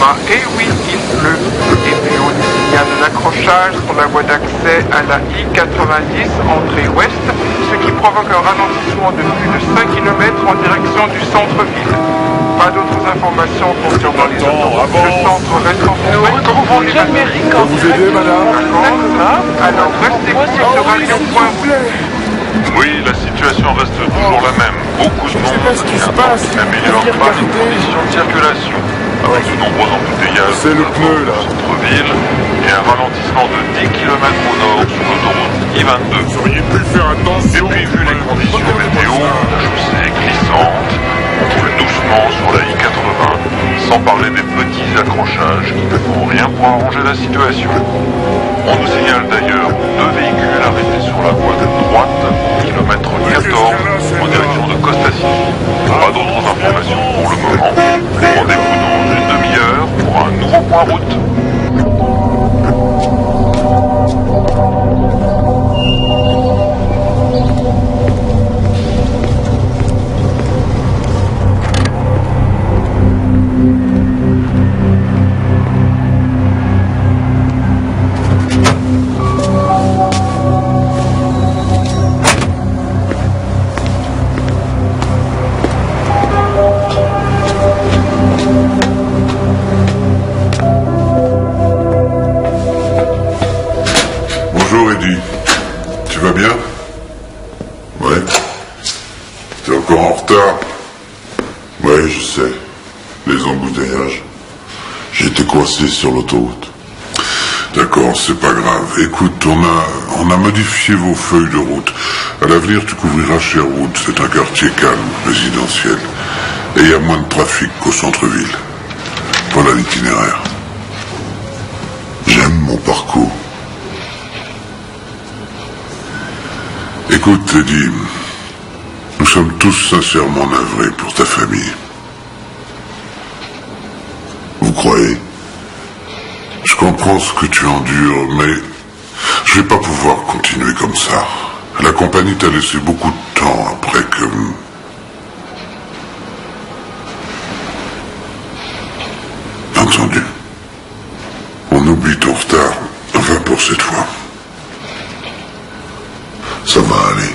80. Et oui, il pleut. Et puis on nous signale l'accrochage sur la voie d'accès à la I-90, entrée ouest, ce qui provoque un ralentissement de plus de 5 km en direction du centre-ville. Pas d'autres informations concernant les autoroutes. Le centre reste en Nous retrouvons l'Amérique en Vous aider, madame? D'accord. Alors restez sur radio.route. Oui, la situation reste toujours la même. Beaucoup de monde pas ce qui se passe. n'améliore pas les conditions de circulation. Avec de nombreux embouteillages C'est le pneu, là. au centre-ville et un ralentissement de 10 km au nord sur l'autoroute I-22. Vous auriez pu faire Et attention. puis, vu les conditions météo, la chaussée glissante, on roule doucement sur la I-80, sans parler des petits accrochages qui ne font rien pour arranger la situation. On nous signale d'ailleurs 2 véhicules arrêtés sur la voie de droite, kilomètre 14, en direction de Costacini. Pas d'autres informations pour le moment. Rendez-vous dans une demi-heure pour un nouveau point route. Bonjour, Eddie. Tu vas bien? Ouais. T'es encore en retard? Ouais, je sais. Les embouteillages. J'ai été coincé sur l'autoroute. D'accord, c'est pas grave. Écoute, on a modifié vos feuilles de route. À l'avenir, tu couvriras Sherwood. C'est un quartier calme, résidentiel. Et il y a moins de trafic qu'au centre-ville. Voilà l'itinéraire. J'aime mon parcours. Écoute, Eddie, nous sommes tous sincèrement navrés pour ta famille. Vous croyez? Je comprends ce que tu endures, mais je vais pas pouvoir continuer comme ça. La compagnie t'a laissé beaucoup de temps après que... Entendu. On oublie ton retard, enfin pour cette fois. Ça va aller.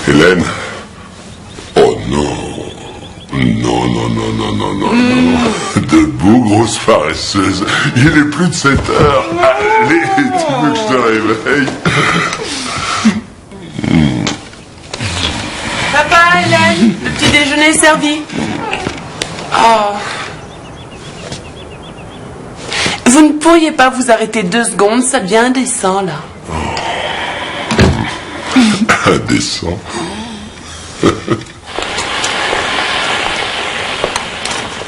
Hélène? Oh non. Non, non, non, non, non, non, non. Debout, grosse paresseuse. Il est plus de 7 heures. Allez, tu veux que je te réveille? Papa, Hélène, le petit déjeuner est servi. Oh. Vous ne pourriez pas vous arrêter 2 secondes, ça devient indécent, là. Indécent.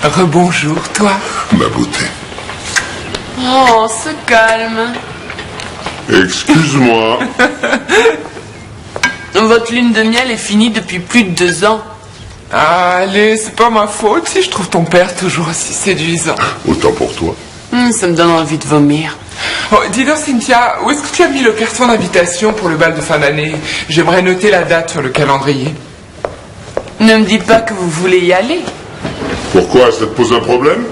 Rebonjour, toi. Ma beauté. Oh, ce calme. Excuse-moi. Votre lune de miel est finie depuis plus de 2 ans. Allez, c'est pas ma faute si je trouve ton père toujours aussi séduisant. Autant pour toi. Ça me donne envie de vomir. Oh, dis donc, Cynthia, où est-ce que tu as mis le carton d'invitation pour le bal de fin d'année? J'aimerais noter la date sur le calendrier. Ne me dites pas que vous voulez y aller. Pourquoi? Ça te pose un problème?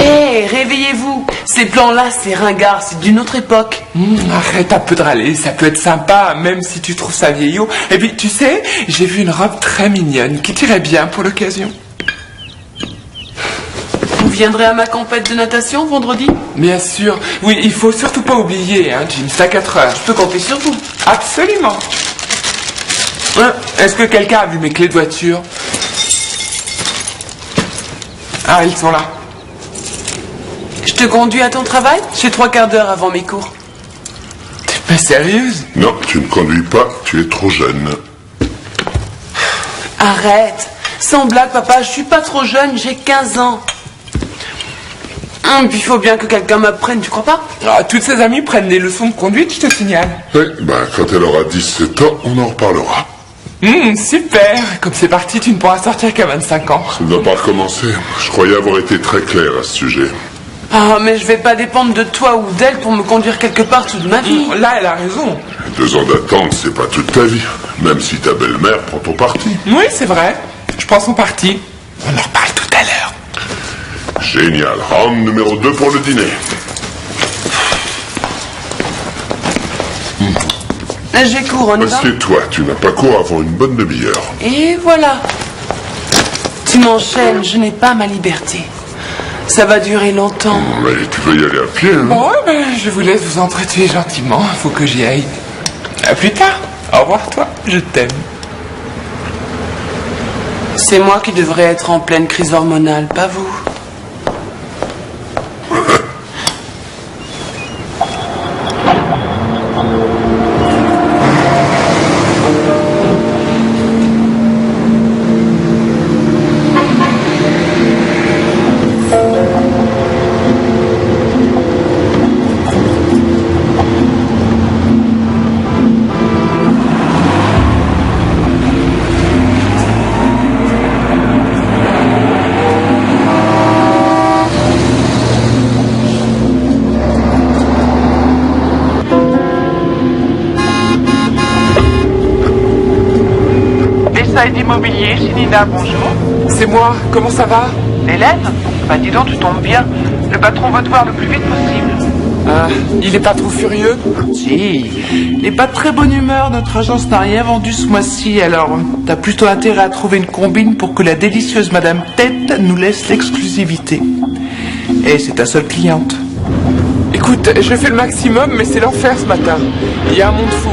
Hé, réveillez-vous. Ces plans-là, c'est ringard, c'est d'une autre époque. Arrête un peu de râler, ça peut être sympa, même si tu trouves ça vieillot. Et puis, tu sais, j'ai vu une robe très mignonne qui tirait bien pour l'occasion. Vous viendrez à ma compète de natation vendredi? Bien sûr. Oui, il faut surtout pas oublier, hein, Jim, c'est à 4 heures. Je peux compter sur vous. Absolument. Est-ce que quelqu'un a vu mes clés de voiture? Ah, ils sont là. Je te conduis à ton travail? J'ai 3/4 d'heure avant mes cours. T'es pas sérieuse? Non, tu ne conduis pas, tu es trop jeune. Arrête. Sans blague, papa, je suis pas trop jeune, j'ai 15 ans. Puis il faut bien que quelqu'un m'apprenne, tu crois pas? Ah, toutes ses amies prennent des leçons de conduite, je te signale. Oui, quand elle aura 17 ans, on en reparlera. Super. Comme c'est parti, tu ne pourras sortir qu'à 25 ans. Ça ne doit pas recommencer. Je croyais avoir été très clair à ce sujet. Ah, mais je vais pas dépendre de toi ou d'elle pour me conduire quelque part toute ma vie. Là, elle a raison. 2 ans d'attente, c'est pas toute ta vie. Même si ta belle-mère prend ton parti. Oui, c'est vrai. Je prends son parti. On en reparle tout à l'heure. Génial. Round numéro 2 pour le dîner. J'ai cours, on y va? Assieds-toi, tu n'as pas cours avant une bonne demi-heure. Et voilà. Tu m'enchaînes, je n'ai pas ma liberté. Ça va durer longtemps. Mais tu veux y aller à pied, hein? Bon, je vous laisse vous entretuer gentiment. Faut que j'y aille. À plus tard. Au revoir, toi. Je t'aime. C'est moi qui devrais être en pleine crise hormonale, pas vous. Immobilier, c'est Nina, bonjour. C'est moi. Comment ça va? Hélène? Bah dis donc, tu tombes bien. Le patron va te voir le plus vite possible. Ah, il est pas trop furieux? Si, il n'est pas de très bonne humeur, notre agence n'a rien vendu ce mois-ci, alors t'as plutôt intérêt à trouver une combine pour que la délicieuse Madame Tête nous laisse l'exclusivité. Et c'est ta seule cliente. Écoute, je fais le maximum, mais c'est l'enfer ce matin. Il y a un monde fou.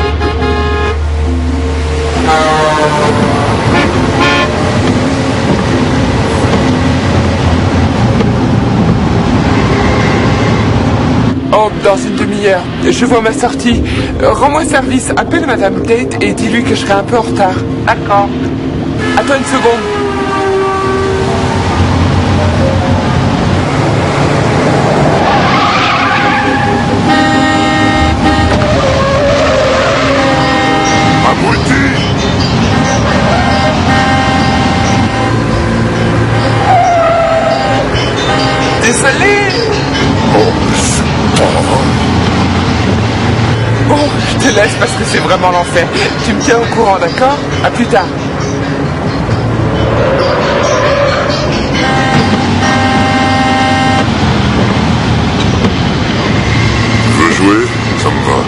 Oh, dans une demi-heure. Je vois ma sortie. Rends-moi service. Appelle Madame Tate et dis-lui que je serai un peu en retard. D'accord. Attends une seconde. Abruti! Désolé. Bon, je te laisse parce que c'est vraiment l'enfer. Tu me tiens au courant, d'accord? À plus tard. Tu veux jouer? Ça me va.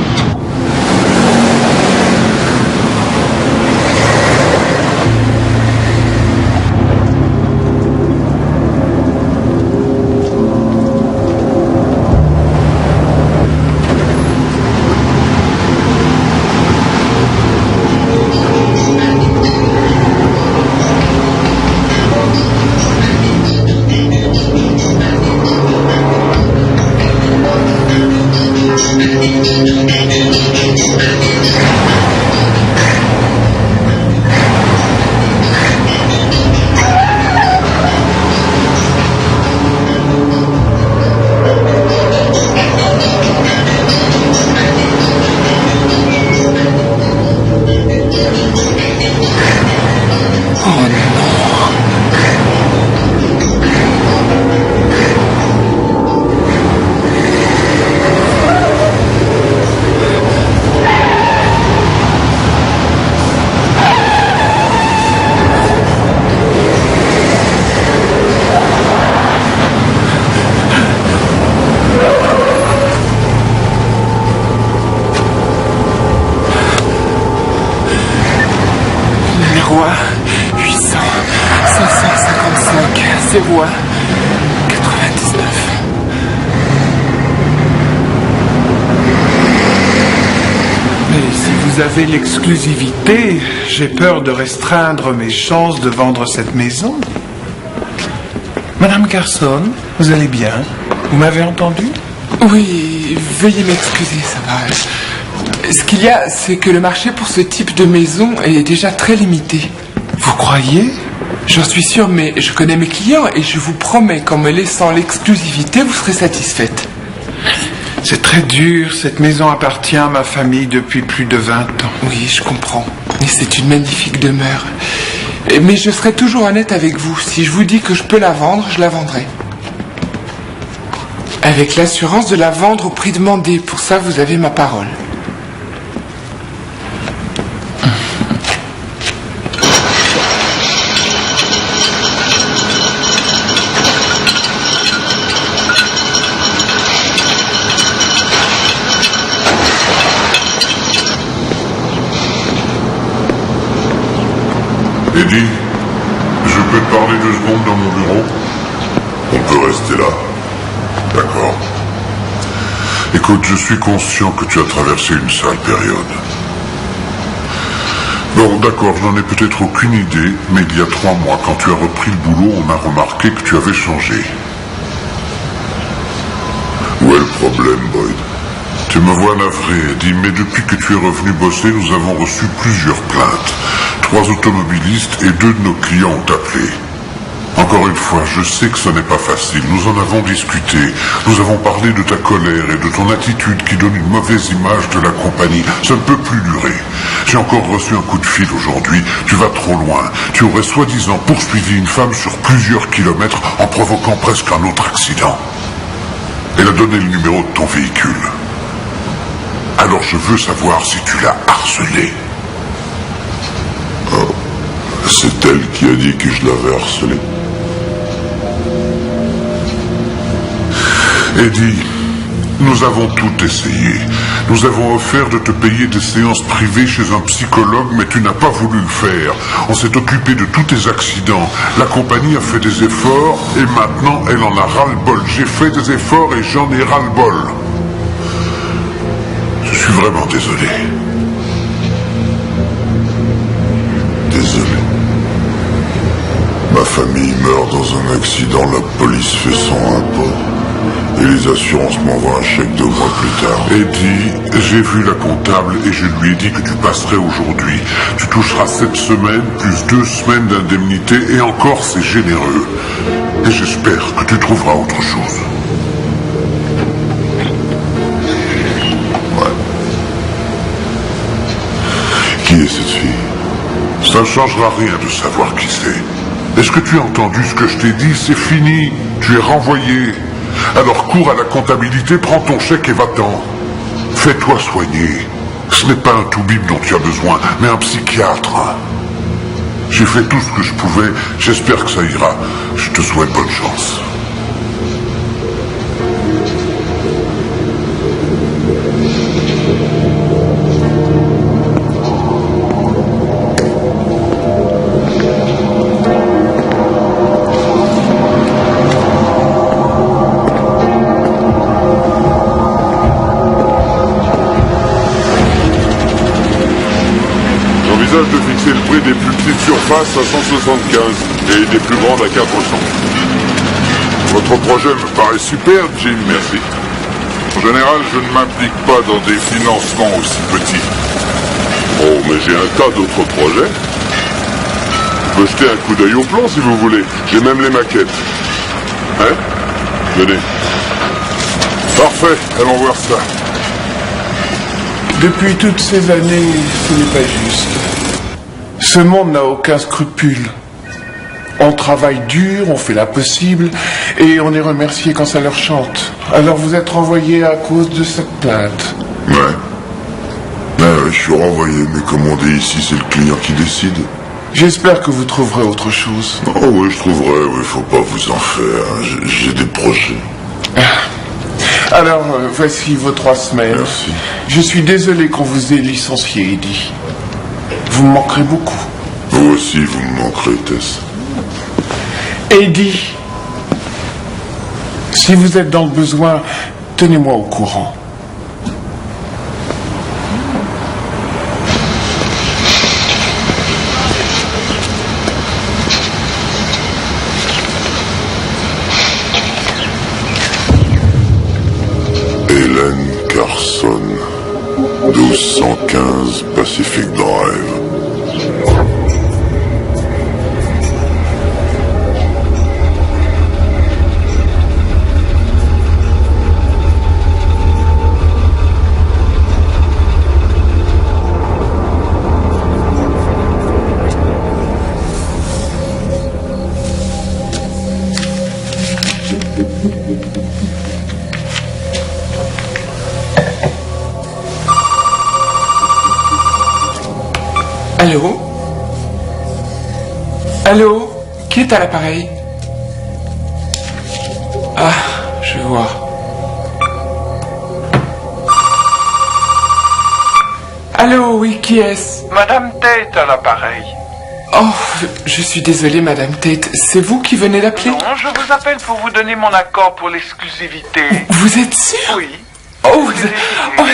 Numéro 1, 800, 555, 01, 99. Mais si vous avez l'exclusivité, j'ai peur de restreindre mes chances de vendre cette maison. Madame Carson, vous allez bien? Vous m'avez entendu? Oui, veuillez m'excuser, ça va. Ce qu'il y a, c'est que le marché pour ce type de maison est déjà très limité. Vous croyez? J'en suis sûre, mais je connais mes clients et je vous promets qu'en me laissant l'exclusivité, vous serez satisfaite. C'est très dur, cette maison appartient à ma famille depuis plus de 20 ans. Oui, je comprends. Et c'est une magnifique demeure. Mais je serai toujours honnête avec vous. Si je vous dis que je peux la vendre, je la vendrai. Avec l'assurance de la vendre au prix demandé. Pour ça, vous avez ma parole. Eddie, je peux te parler 2 secondes dans mon bureau? On peut rester là. D'accord. Écoute, je suis conscient que tu as traversé une sale période. Bon, d'accord, je n'en ai peut-être aucune idée, mais il y a 3 mois, quand tu as repris le boulot, on a remarqué que tu avais changé. Où est le problème, Boyd? Tu me vois navré, Eddie, mais depuis que tu es revenu bosser, nous avons reçu plusieurs plaintes. 3 automobilistes et 2 de nos clients ont appelé. Encore une fois, je sais que ce n'est pas facile. Nous en avons discuté. Nous avons parlé de ta colère et de ton attitude qui donne une mauvaise image de la compagnie. Ça ne peut plus durer. J'ai encore reçu un coup de fil aujourd'hui. Tu vas trop loin. Tu aurais soi-disant poursuivi une femme sur plusieurs kilomètres en provoquant presque un autre accident. Elle a donné le numéro de ton véhicule. Alors je veux savoir si tu l'as harcelée. Oh, c'est elle qui a dit que je l'avais harcelée. Eddie, nous avons tout essayé. Nous avons offert de te payer des séances privées chez un psychologue, mais tu n'as pas voulu le faire. On s'est occupé de tous tes accidents. La compagnie a fait des efforts et maintenant elle en a ras-le-bol. J'ai fait des efforts et j'en ai ras-le-bol. Je suis vraiment désolé. Désolé. Ma famille meurt dans un accident, la police fait son rapport. Et les assurances m'envoient un chèque 2 mois plus tard. Eddie, j'ai vu la comptable et je lui ai dit que tu passerais aujourd'hui. Tu toucheras 7 semaines plus 2 semaines d'indemnité et encore c'est généreux. Et j'espère que tu trouveras autre chose. Ouais. Qui est cette fille? Ça ne changera rien de savoir qui c'est. Est-ce que tu as entendu ce que je t'ai dit? C'est fini. Tu es renvoyé. Alors cours à la comptabilité, prends ton chèque et va-t'en. Fais-toi soigner. Ce n'est pas un toubib dont tu as besoin, mais un psychiatre. J'ai fait tout ce que je pouvais, j'espère que ça ira. Je te souhaite bonne chance. De fixer le prix des plus petites surfaces à 175 et des plus grandes à 400. Votre projet me paraît super, Jim, merci. En général, je ne m'implique pas dans des financements aussi petits. Oh, mais j'ai un tas d'autres projets. Je peux jeter un coup d'œil au plan si vous voulez. J'ai même les maquettes. Hein? Venez. Parfait, allons voir ça. Depuis toutes ces années, ce n'est pas juste. Ce monde n'a aucun scrupule. On travaille dur, on fait l'impossible, et on est remercié quand ça leur chante. Alors vous êtes renvoyé à cause de cette plainte. Ouais. Je suis renvoyé, mais comme on dit ici, c'est le client qui décide. J'espère que vous trouverez autre chose. Oh oui, je trouverai, oui, faut pas vous en faire. J'ai des projets. Alors, voici vos 3 semaines. Merci. Je suis désolé qu'on vous ait licencié, Eddie. Vous me manquerez beaucoup. Vous aussi, vous me manquerez, Tess. Eddie, si vous êtes dans le besoin, tenez-moi au courant. Hélène Carson, 1215 Pacific Drive. Allô? Allô? Qui est à l'appareil? Ah, je vois. Allô, oui, qui est-ce? Madame Tate à l'appareil. Oh, je suis désolé, Madame Tate. C'est vous qui venez d'appeler? Non, je vous appelle pour vous donner mon accord pour l'exclusivité. Vous êtes sûr? Oui.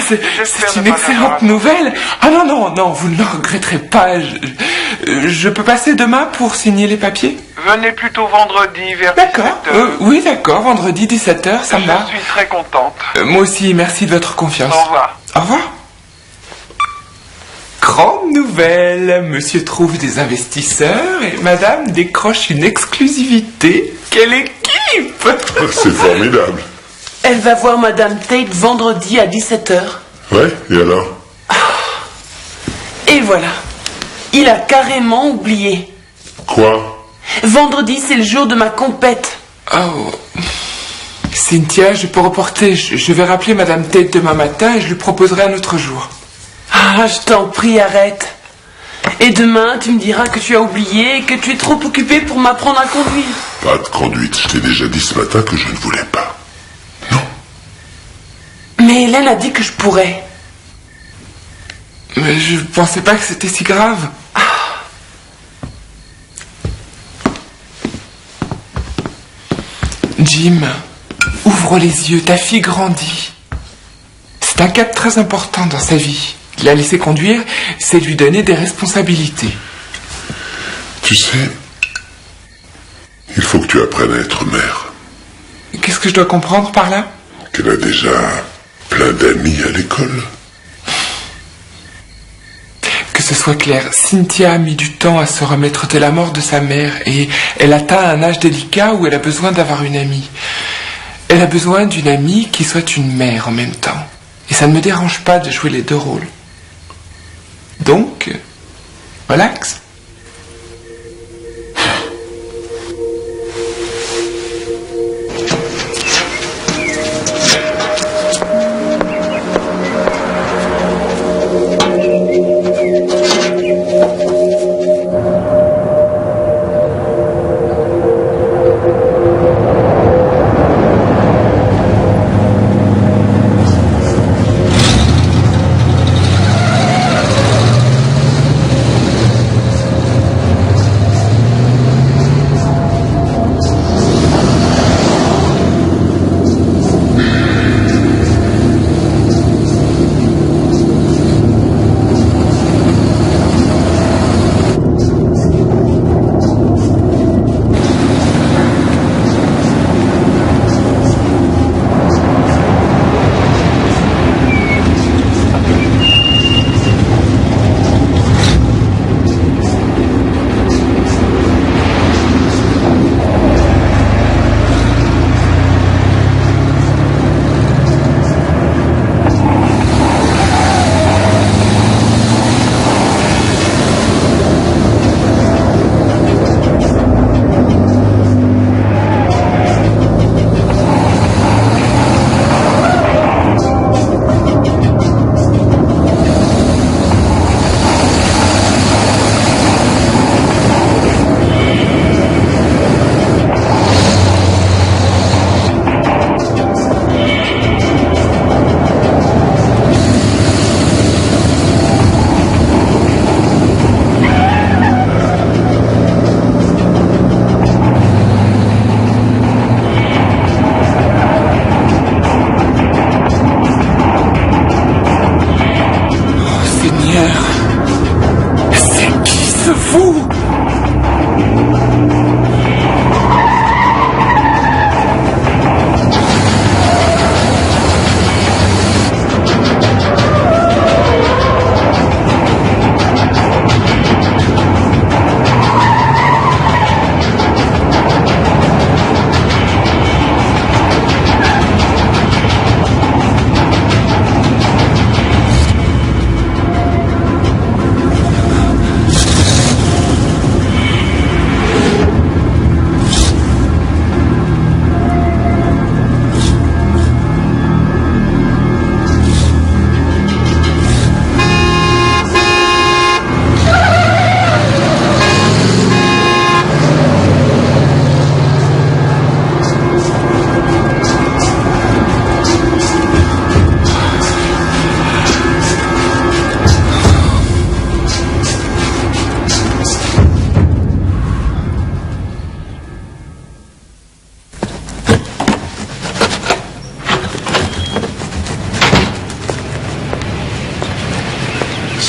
C'est une excellente nouvelle. Ah non, non, non, vous ne le regretterez pas. Je peux passer demain pour signer les papiers? Venez plutôt vendredi vers 17h. D'accord, oui, d'accord, vendredi 17h, ça me va. Je suis très contente. Moi aussi, merci de votre confiance. Au revoir. Au revoir. Grande nouvelle, monsieur trouve des investisseurs et madame décroche une exclusivité. Quelle équipe! C'est formidable. Elle va voir Madame Tate vendredi à 17h. Ouais, et alors? Et voilà. Il a carrément oublié. Quoi? Vendredi, c'est le jour de ma compète. Oh. Cynthia, je peux reporter. Je vais rappeler Madame Tate demain matin et je lui proposerai un autre jour. Ah, je t'en prie, arrête. Et demain, tu me diras que tu as oublié et que tu es trop occupé pour m'apprendre à conduire. Pas de conduite, je t'ai déjà dit ce matin que je ne voulais pas. Mais Hélène a dit que je pourrais. Mais je pensais pas que c'était si grave. Jim, ouvre les yeux, ta fille grandit. C'est un cap très important dans sa vie. La laisser conduire, c'est lui donner des responsabilités. Tu sais, il faut que tu apprennes à être mère. Qu'est-ce que je dois comprendre par là? Qu'elle a déjà plein d'amis à l'école. Que ce soit clair, Cynthia a mis du temps à se remettre de la mort de sa mère et elle atteint un âge délicat où elle a besoin d'avoir une amie. Elle a besoin d'une amie qui soit une mère en même temps. Et ça ne me dérange pas de jouer les deux rôles. Donc, relax.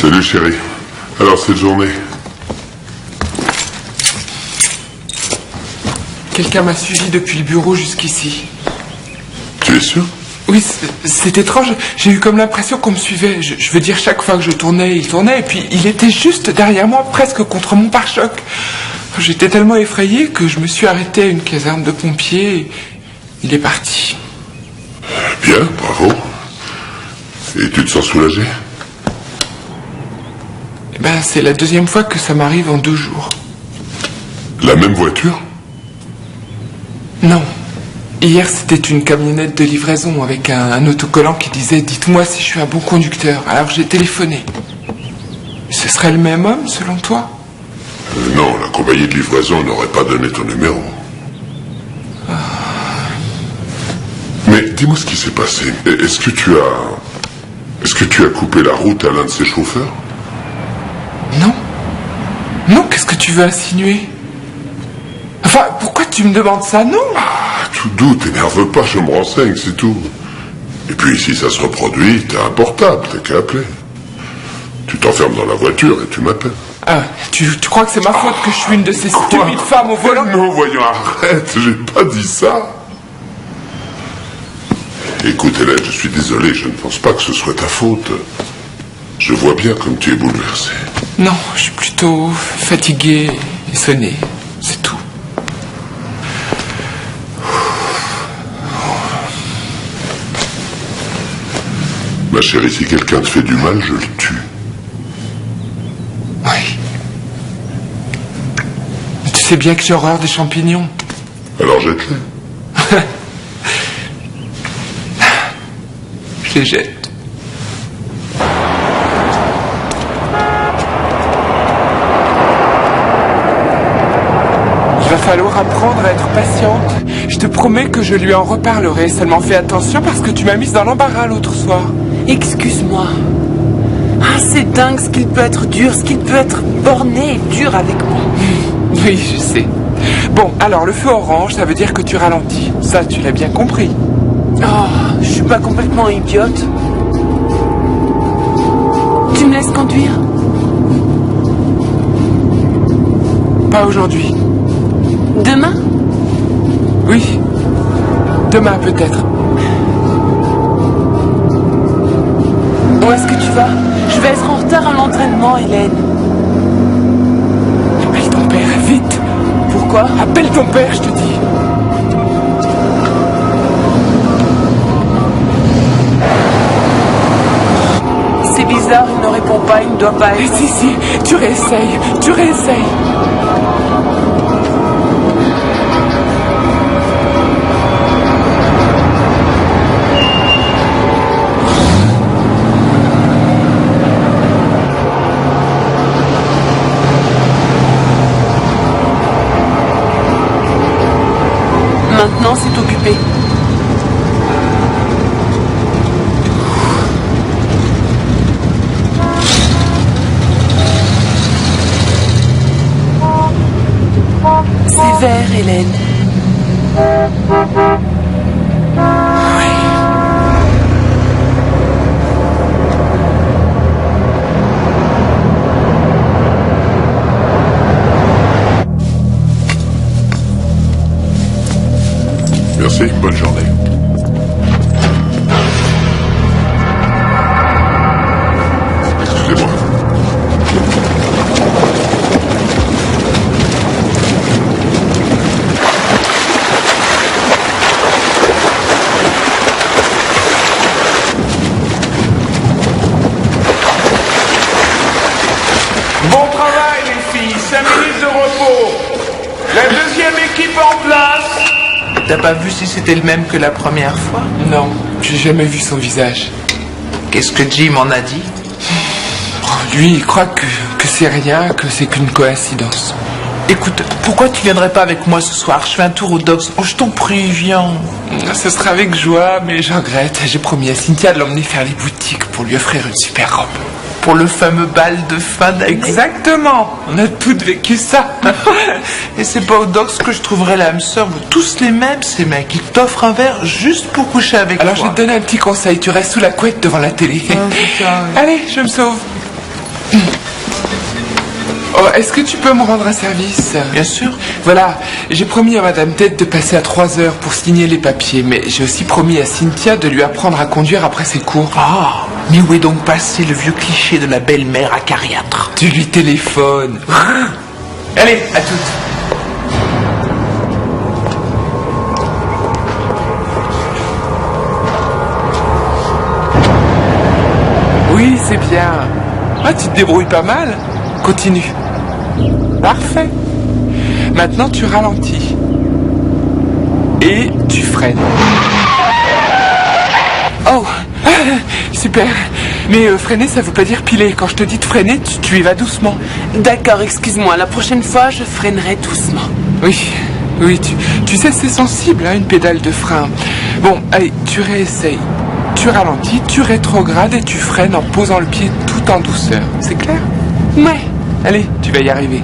Salut chérie. Alors cette journée? Quelqu'un m'a suivi depuis le bureau jusqu'ici. Tu es sûr? Oui, c'est étrange. J'ai eu comme l'impression qu'on me suivait. Je veux dire, chaque fois que je tournais, il tournait. Et puis, il était juste derrière moi, presque contre mon pare-choc. J'étais tellement effrayé que je me suis arrêté à une caserne de pompiers. Il est parti. Bien, bravo. Et tu te sens soulagé? Eh ben, c'est la deuxième fois que ça m'arrive en 2 jours. La même voiture? Non. Hier, c'était une camionnette de livraison avec un autocollant qui disait « Dites-moi si je suis un bon conducteur ». Alors j'ai téléphoné. Ce serait le même homme, selon toi? Non, la compagnie de livraison n'aurait pas donné ton numéro. Mais dis-moi ce qui s'est passé. Est-ce que tu as coupé la route à l'un de ses chauffeurs? Non. Non, qu'est-ce que tu veux insinuer? Enfin, pourquoi tu me demandes ça? Non. Tout doux, t'énerve pas, je me renseigne, c'est tout. Et puis si ça se reproduit, t'as un portable, t'as qu'à appeler. Tu t'enfermes dans la voiture et tu m'appelles. Ah, tu crois que c'est ma faute que je suis une de ces stupides femmes au volant? Non, voyons, arrête, j'ai pas dit ça. Écoute Hélène, je suis désolé, je ne pense pas que ce soit ta faute. Je vois bien comme tu es bouleversée. Non, je suis plutôt fatigué et sonné, c'est tout. Ma chérie, si quelqu'un te fait du mal, je le tue. Oui. Tu sais bien que j'ai horreur des champignons. Alors jette-les. Je les jette. Il va falloir apprendre à être patiente. Je te promets que je lui en reparlerai. Seulement fais attention parce que tu m'as mise dans l'embarras l'autre soir. Excuse-moi. Ah, c'est dingue ce qu'il peut être dur, ce qu'il peut être borné et dur avec moi. Oui, je sais. Bon, alors le feu orange, ça veut dire que tu ralentis. Ça, tu l'as bien compris. Oh, je suis pas complètement idiote. Tu me laisses conduire? Pas aujourd'hui. Demain? Oui. Demain, peut-être. Où est-ce que tu vas? Je vais être en retard à l'entraînement, Hélène. Appelle ton père, vite. Pourquoi? Appelle ton père, je te dis. C'est bizarre, il ne répond pas, il ne doit pas être... Si, tu réessayes, tu réessayes. Maintenant, c'est occupé. C'est vert, Hélène. Merci, bonne journée. Excusez-moi. Bon travail les filles, 5 minutes de repos. La deuxième équipe en place. T'as pas vu si c'était le même que la première fois? Non, j'ai jamais vu son visage. Qu'est-ce que Jim en a dit? Lui, il croit que c'est rien, que c'est qu'une coïncidence. Écoute, pourquoi tu viendrais pas avec moi ce soir? Je fais un tour au Docks. Oh, je t'en prie, viens. Ce sera avec joie, mais je regrette. J'ai promis à Cynthia de l'emmener faire les boutiques pour lui offrir une super robe. Pour le fameux bal de fin d'année. Exactement. On a toutes vécu ça. Et c'est pas au Docks que je trouverai l'âme sœur. Tous les mêmes, ces mecs. Ils t'offrent un verre juste pour coucher avec Alors toi. je vais te donner un petit conseil. Tu restes sous la couette devant la télé. Ah, putain, oui. Allez, je me sauve. Oh, est-ce que tu peux me rendre un service? Bien sûr. Voilà, j'ai promis à Madame Tête de passer à 3 heures pour signer les papiers, mais j'ai aussi promis à Cynthia de lui apprendre à conduire après ses cours. Ah, mais où est donc passé le vieux cliché de la belle-mère acariâtre? Tu lui téléphones. Allez, à toutes. Oui, c'est bien. Ah, tu te débrouilles pas mal. Continue. Parfait. Maintenant, tu ralentis. Et tu freines. Oh, super. Mais freiner, ça veut pas dire piler. Quand je te dis de freiner, tu y vas doucement. D'accord, excuse-moi, la prochaine fois, je freinerai doucement. Oui, tu sais, c'est sensible, hein, une pédale de frein. Bon, allez, tu réessayes. Tu ralentis, tu rétrogrades et tu freines en posant le pied tout en douceur. C'est clair? Ouais. Allez, tu vas y arriver.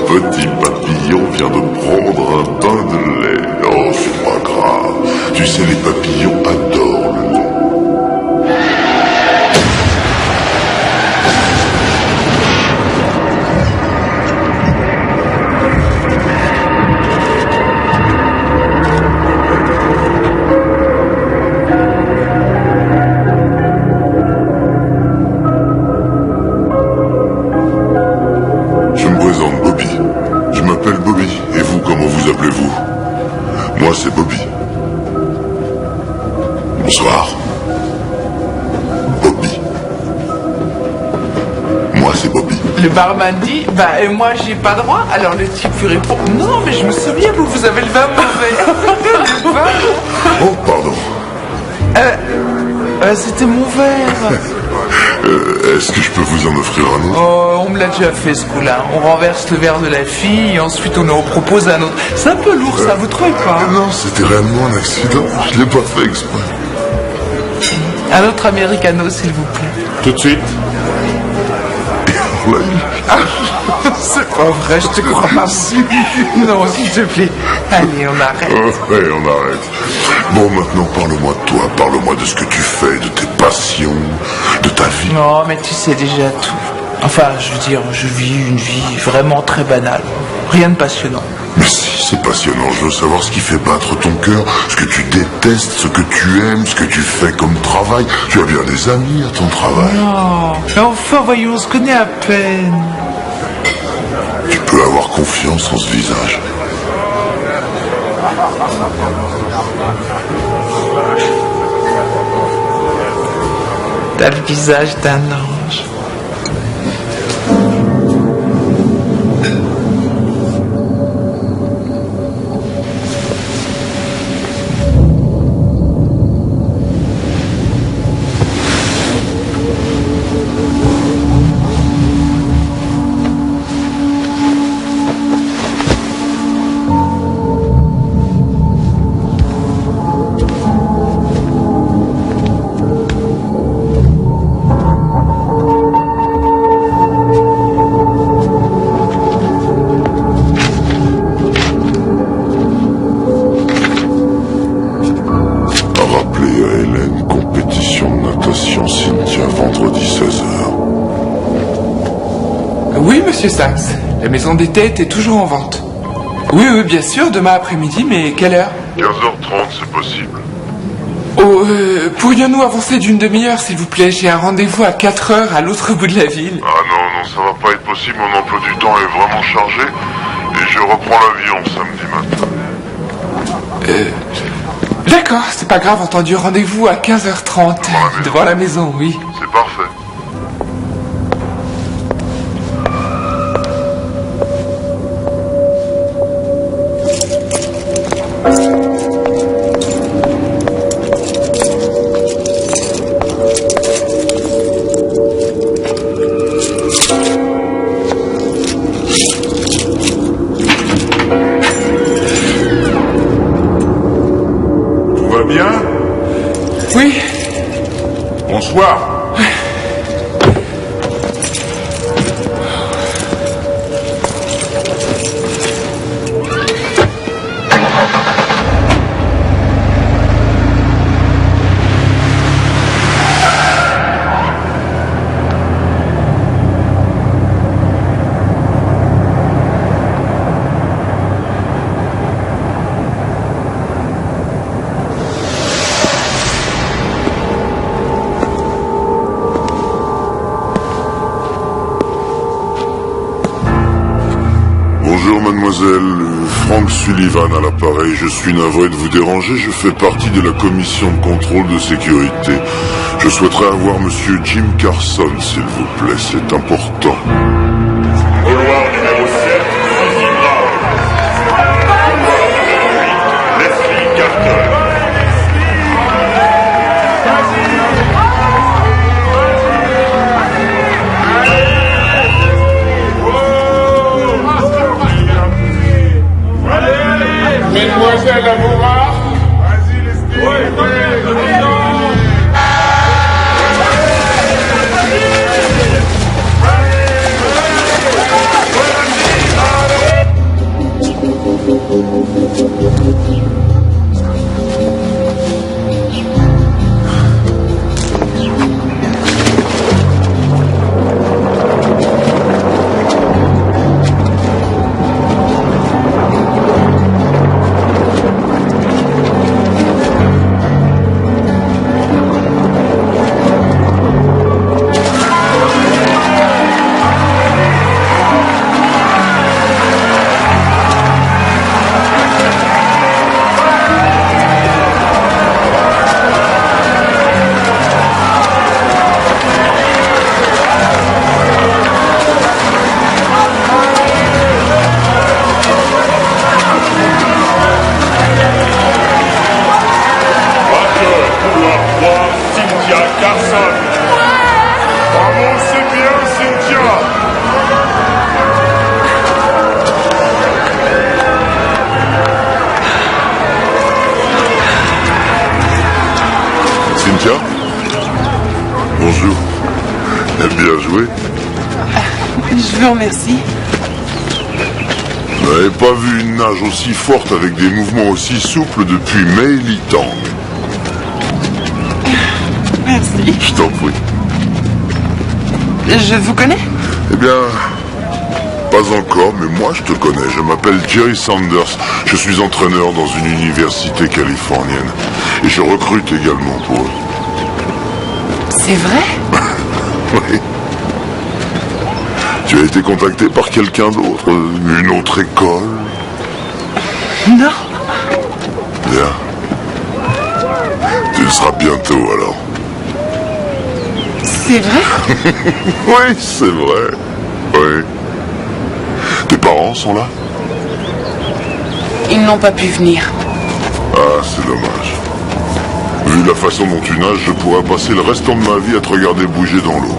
Petit papillon vient de prendre un bain de lait. Oh, c'est pas grave. Tu sais, les papillons adorent le lait. Je me présente, Bobby. Je m'appelle Bobby. Et vous, comment vous appelez-vous? Moi, c'est Bobby. Bonsoir. Bobby. Moi, c'est Bobby. Le barman dit, bah et moi j'ai pas droit. Alors le type lui répond, non mais je me souviens, vous avez le vin mauvais. Le vin. Oh, pardon. C'était mon verre. Est-ce que je peux vous en offrir un autre? Oh, on me l'a déjà fait ce coup-là. On renverse le verre de la fille et ensuite on en propose un autre. C'est un peu lourd ça, vous trouvez pas? Non, c'était réellement un accident. Je l'ai pas fait exprès. Un autre americano s'il vous plaît. Tout de suite. C'est pas vrai, je te crois pas. Non, s'il te plaît. Allez, on arrête. Ouais, on arrête. Bon, maintenant, parle-moi de toi. Parle-moi de ce que tu fais, de tes passions, de ta vie. Non, mais tu sais déjà tout. Enfin, je veux dire, je vis une vie vraiment très banale. Rien de passionnant. Mais si, c'est passionnant. Je veux savoir ce qui fait battre ton cœur, ce que tu détestes, ce que tu aimes, ce que tu fais comme travail. Tu as bien des amis à ton travail. Non, mais enfin, voyons, on se connaît à peine. Tu peux avoir confiance en ce visage. T'as le visage d'un ange. Oui, monsieur Sachs. La maison des têtes est toujours en vente. Oui, bien sûr, demain après-midi, mais quelle heure? 15h30, c'est possible. Oh, pourrions-nous avancer d'une demi-heure, s'il vous plaît? J'ai un rendez-vous à 4h à l'autre bout de la ville. Ah non, ça va pas être possible. Mon emploi du temps est vraiment chargé. Et je reprends l'avion samedi matin. D'accord, c'est pas grave, entendu. Rendez-vous à 15h30. Devant la maison, oui. C'est parfait. Bien? Oui. Bonsoir. Bonjour mademoiselle, Frank Sullivan à l'appareil, je suis navré de vous déranger, je fais partie de la commission de contrôle de sécurité. Je souhaiterais avoir monsieur Jim Carson, s'il vous plaît, c'est important. Couloir numéro 7, fusil grave. Leslie Carter. Mesdemoiselles Amoura, vas-y les Cynthia? Bonjour. Bien joué. Je vous remercie. Vous n'avez pas vu une nage aussi forte avec des mouvements aussi souples depuis Mei Li Tang. Merci. Je t'en prie. Je vous connais? Eh bien, Pas encore, mais moi je te connais. Je m'appelle Jerry Sanders. Je suis entraîneur dans une université californienne. Et je recrute également pour eux. C'est vrai? Oui. Tu as été contacté par quelqu'un d'autre? Une autre école? Non. Bien. Tu le seras bientôt alors. C'est vrai? Oui, c'est vrai. Oui. Tes parents sont là? Ils n'ont pas pu venir. Ah, c'est dommage. Vu la façon dont tu nages, je pourrais passer le restant de ma vie à te regarder bouger dans l'eau.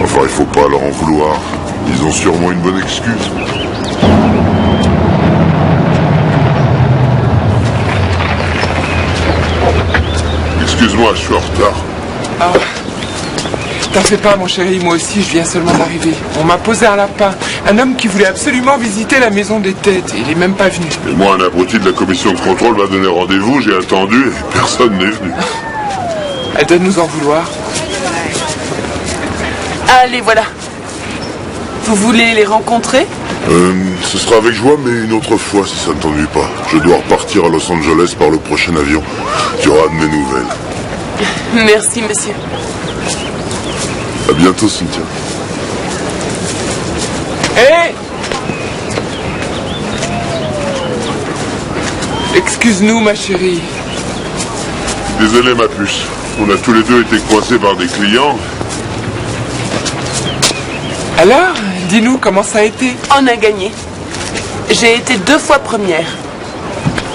Enfin, il faut pas leur en vouloir. Ils ont sûrement une bonne excuse. Excuse-moi, je suis en retard. Ah, t'en fais pas, mon chéri, moi aussi, je viens seulement d'arriver. On m'a posé un lapin. Un homme qui voulait absolument visiter la maison des têtes. Et il est même pas venu. Et moi, un abruti de la commission de contrôle m'a donné rendez-vous, j'ai attendu et personne n'est venu. Elle doit nous en vouloir. Allez, voilà. Vous voulez les rencontrer? Ce sera avec joie, mais une autre fois si ça ne t'ennuie pas. Je dois repartir à Los Angeles par le prochain avion. Tu auras de mes nouvelles. Merci, monsieur. À bientôt, Cynthia. Hé! Excuse-nous, ma chérie. Désolé, ma puce. On a tous les deux été coincés par des clients. Alors, dis-nous comment ça a été. On a gagné. J'ai été 2 fois première.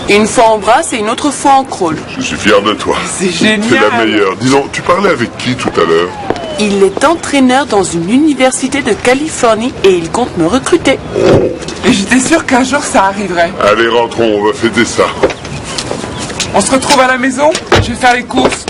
Une fois en brasse et une autre fois en crawl. Je suis fier de toi. C'est génial. C'est la meilleure. Disons, tu parlais avec qui tout à l'heure? Il est entraîneur dans une université de Californie et il compte me recruter. Et j'étais sûre qu'un jour ça arriverait. Allez, rentrons, on va fêter ça. On se retrouve à la maison. Je vais faire les courses.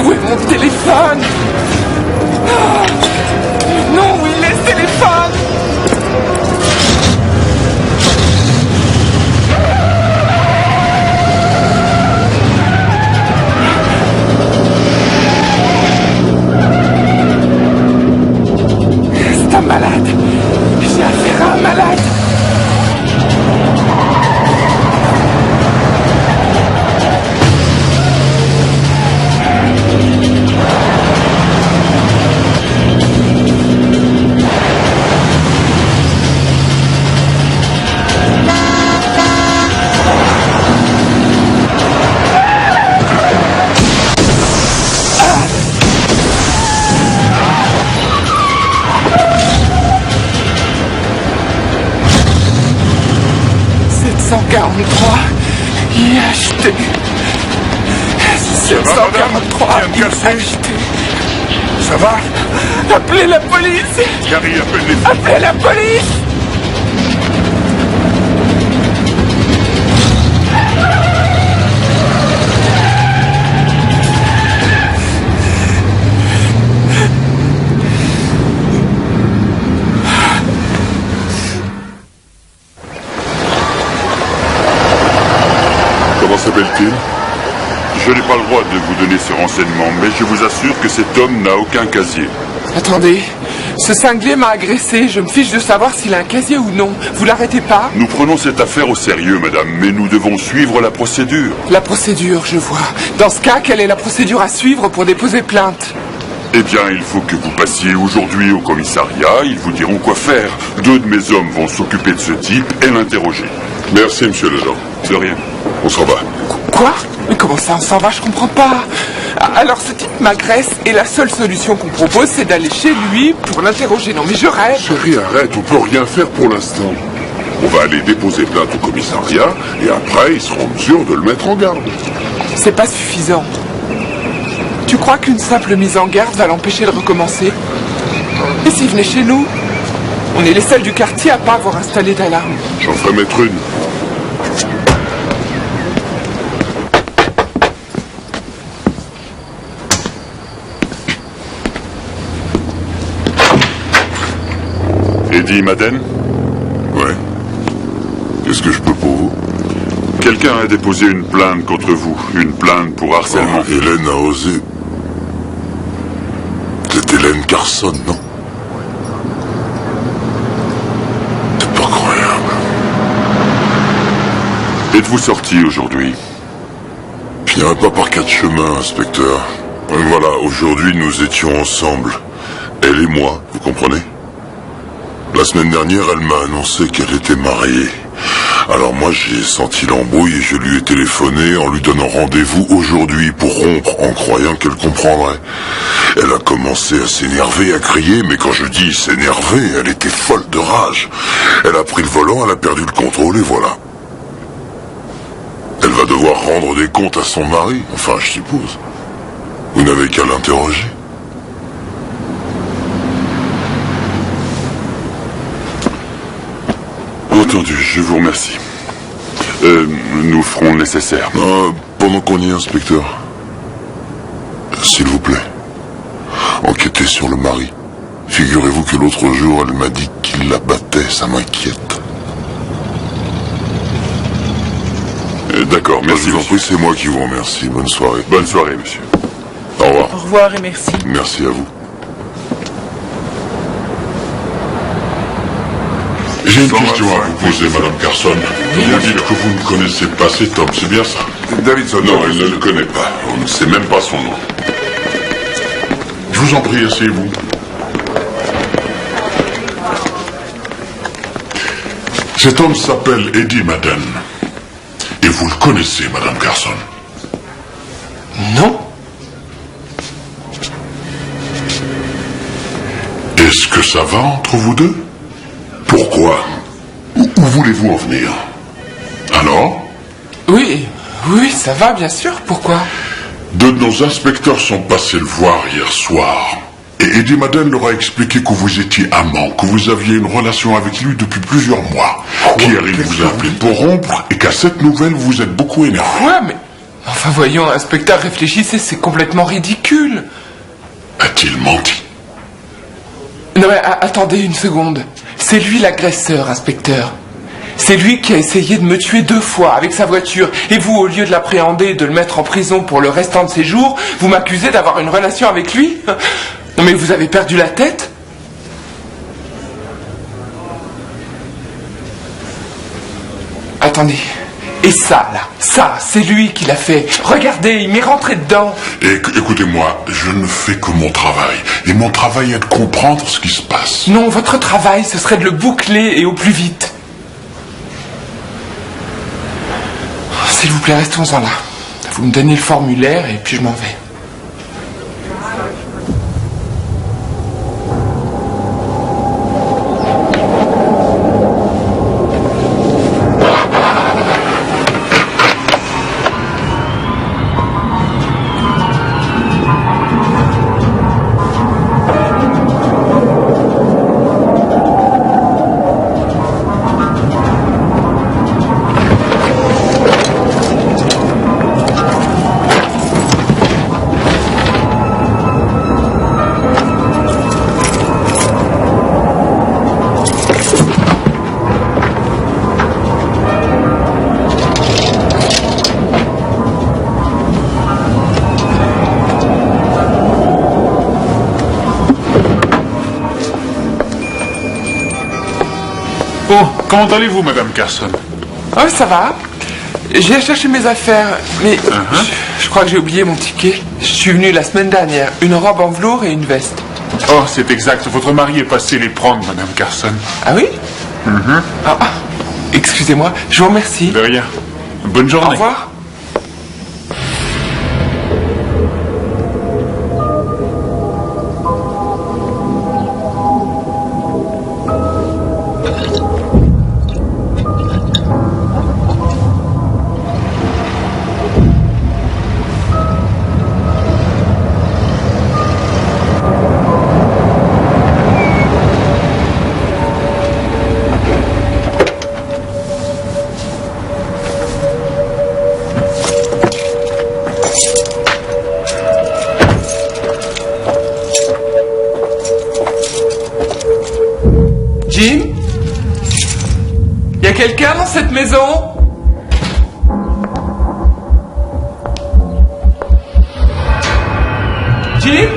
Où est mon téléphone? Non, où il est ce téléphone? C'est un malade. J'ai affaire à un malade. IHT. 743 IHT. Ça va? Appelez la police. Gary, appelle les flics. Appelez la police. Comment s'appelle-t-il? Je n'ai pas le droit de vous donner ces renseignements, mais je vous assure que cet homme n'a aucun casier. Attendez, ce cinglé m'a agressé. Je me fiche de savoir s'il a un casier ou non. Vous l'arrêtez pas? Nous prenons cette affaire au sérieux, madame, mais nous devons suivre la procédure. La procédure, je vois. Dans ce cas, quelle est la procédure à suivre pour déposer plainte? Eh bien, il faut que vous passiez aujourd'hui au commissariat. Ils vous diront quoi faire. 2 de mes hommes vont s'occuper de ce type et l'interroger. Merci, monsieur l'agent. De rien. On s'en va. Quoi? Mais comment ça, on s'en va? Je comprends pas. Alors ce type m'agresse et la seule solution qu'on propose, c'est d'aller chez lui pour l'interroger. Non mais je rêve. Chérie, arrête, on peut rien faire pour l'instant. On va aller déposer plainte au commissariat et après, ils seront en mesure de le mettre en garde. C'est pas suffisant. Tu crois qu'une simple mise en garde va l'empêcher de recommencer? Et s'il venait chez nous? On est les seuls du quartier à pas avoir installé d'alarme. J'en ferai mettre une. Eddie Madden? Ouais. Qu'est-ce que je peux pour vous? Quelqu'un a déposé une plainte contre vous. Une plainte pour harcèlement. Oh, Hélène a osé. C'est Hélène Carson, non? C'est pas croyable. Êtes-vous sorti aujourd'hui? Je n'irai pas par quatre chemins, inspecteur. Voilà, aujourd'hui nous étions ensemble. Elle et moi, vous comprenez? La semaine dernière, elle m'a annoncé qu'elle était mariée. Alors moi, j'ai senti l'embrouille et je lui ai téléphoné en lui donnant rendez-vous aujourd'hui pour rompre en croyant qu'elle comprendrait. Elle a commencé à s'énerver, à crier, mais quand je dis s'énerver, elle était folle de rage. Elle a pris le volant, elle a perdu le contrôle et voilà. Elle va devoir rendre des comptes à son mari, enfin je suppose. Vous n'avez qu'à l'interroger. Entendu, je vous remercie. Nous ferons le nécessaire. Pendant qu'on y est, inspecteur, s'il vous plaît, enquêtez sur le mari. Figurez-vous que l'autre jour, elle m'a dit qu'il la battait, ça m'inquiète. D'accord, merci. Je vous en prie, c'est moi qui vous remercie. Bonne soirée. Bonne soirée, monsieur. Au revoir. Au revoir et merci. Merci à vous. J'ai une question à vous poser, Madame Carson. Vous dites que vous ne connaissez pas cet homme, c'est bien ça? Davidson. Non, elle ne le connaît pas. On ne sait même pas son nom. Je vous en prie, asseyez-vous. Cet homme s'appelle Eddie Madden. Et vous le connaissez, Madame Carson? Non. Est-ce que ça va entre vous deux? Pourquoi? Où voulez-vous en venir? Alors? Oui, ça va, bien sûr. Pourquoi? Deux de nos inspecteurs sont passés le voir hier soir. Et Eddie Madden leur a expliqué que vous étiez amant, que vous aviez une relation avec lui depuis plusieurs mois. Qu'hier il vous a appelé pour rompre et qu'à cette nouvelle vous êtes beaucoup énervé. Ouais, mais... Enfin, voyons, inspecteur, réfléchissez, c'est complètement ridicule. A-t-il menti? Non mais attendez une seconde. C'est lui l'agresseur, inspecteur. C'est lui qui a essayé de me tuer 2 fois avec sa voiture. Et vous, au lieu de l'appréhender et de le mettre en prison pour le restant de ses jours, vous m'accusez d'avoir une relation avec lui? Non mais vous avez perdu la tête? Attendez. Et ça, là, ça, c'est lui qui l'a fait. Regardez, il m'est rentré dedans. Écoutez-moi, je ne fais que mon travail. Et mon travail est de comprendre ce qui se passe. Non, votre travail, ce serait de le boucler et au plus vite. S'il vous plaît, restons-en là. Vous me donnez le formulaire et puis je m'en vais. Bon, comment allez-vous, Madame Carson? Oh, ça va. J'ai cherché mes affaires, mais je crois que j'ai oublié mon ticket. Je suis venu la semaine dernière. Une robe en velours et une veste. Oh, c'est exact. Votre mari est passé les prendre, Madame Carson. Ah oui? Excusez-moi, je vous remercie. De rien. Bonne journée. Au revoir. Y a quelqu'un dans cette maison? Jim?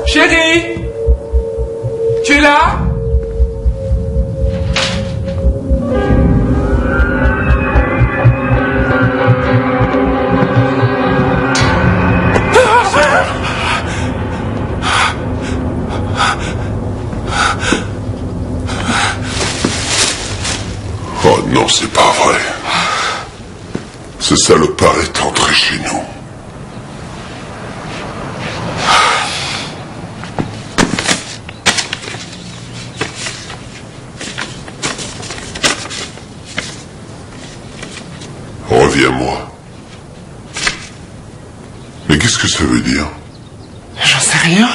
Chérie? Tu es là? Oh non, c'est pas vrai. Ce salopard est entré chez nous. Reviens-moi. Mais qu'est-ce que ça veut dire? J'en sais rien.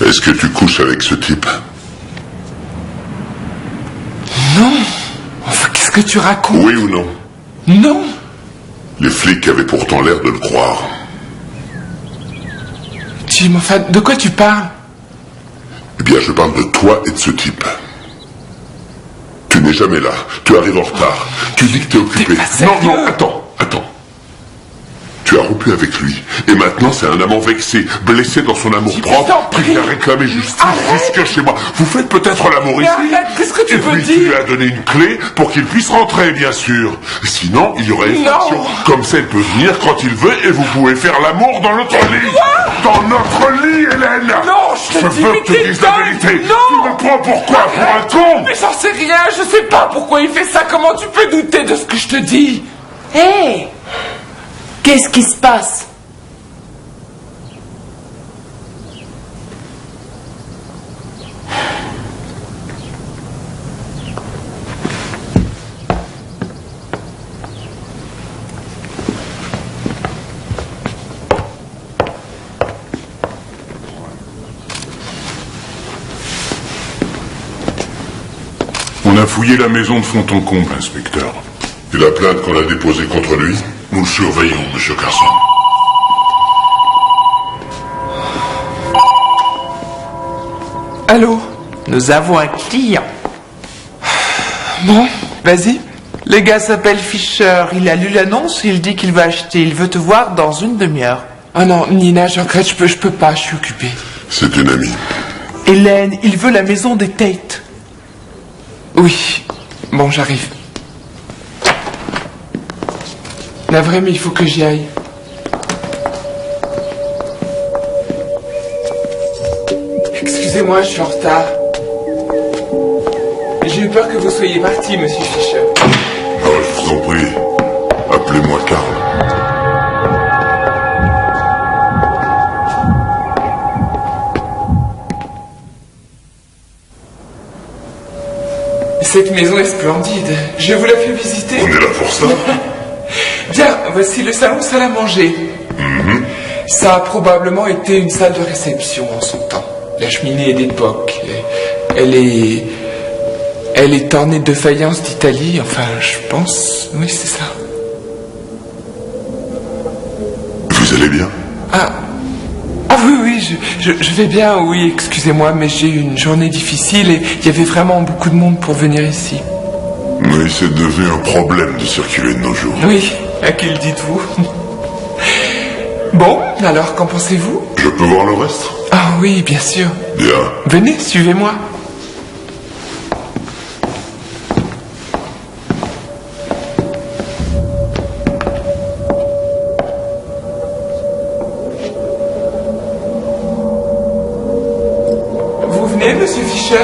Est-ce que tu couches avec ce type? Non. Enfin, qu'est-ce que tu racontes? Oui ou non? Non. Les flics avaient pourtant l'air de le croire. Jim, enfin, de quoi tu parles? Eh bien, je parle de toi et de ce type. Tu n'es jamais là. Tu arrives en retard. Tu dis que t'es occupé. T'es pas sérieux? Non, attends. Tu as rompu avec lui. Et maintenant, c'est un amant vexé, blessé dans son amour-propre, qui vient réclamer justice jusque chez moi. Vous faites peut-être l'amour ici. Arrête, qu'est-ce que tu veux dire? dire? Tu lui as donné une clé pour qu'il puisse rentrer, bien sûr. Sinon, il y aurait effraction. Comme ça, il peut venir quand il veut et vous pouvez faire l'amour dans notre lit. Dans notre lit, Hélène. Non, je te dis, veux que tu dises la vérité. Non. Tu me prends pourquoi? Pour un con? Mais j'en sais rien, je sais pas pourquoi il fait ça. Comment tu peux douter de ce que je te dis? Hé! Qu'est-ce qui se passe? On a fouillé la maison de fond en comble, inspecteur. Et la plainte qu'on a déposée contre lui? Nous le surveillons, monsieur Carson. Allô? Nous avons un client. Bon, vas-y. Le gars s'appelle Fisher. Il a lu l'annonce et il dit qu'il va acheter. Il veut te voir dans une demi-heure. Oh non, Nina, je regrette, je peux pas, je suis occupé. C'est une amie. Hélène, il veut la maison des Tate. Oui. Bon, j'arrive. Navré, mais il faut que j'y aille. Excusez-moi, je suis en retard. J'ai eu peur que vous soyez parti, monsieur Fisher. Oh, je vous en prie. Appelez-moi Karl. Cette maison est splendide. Je vous la fais visiter. On est là pour ça. Bien, voici le salon salle à manger. Ça a probablement été une salle de réception en son temps. La cheminée est d'époque. Elle est ornée de faïence d'Italie, enfin, je pense. Oui, c'est ça. Vous allez bien? Ah oui, je vais bien, oui, excusez-moi, mais j'ai eu une journée difficile et il y avait vraiment beaucoup de monde pour venir ici. Oui, c'est devenu un problème de circuler de nos jours. Oui, à qui le dites-vous? Bon, alors, qu'en pensez-vous? Je peux voir le reste? Ah oui, bien sûr. Bien. Venez, suivez-moi. Vous venez, monsieur Fisher?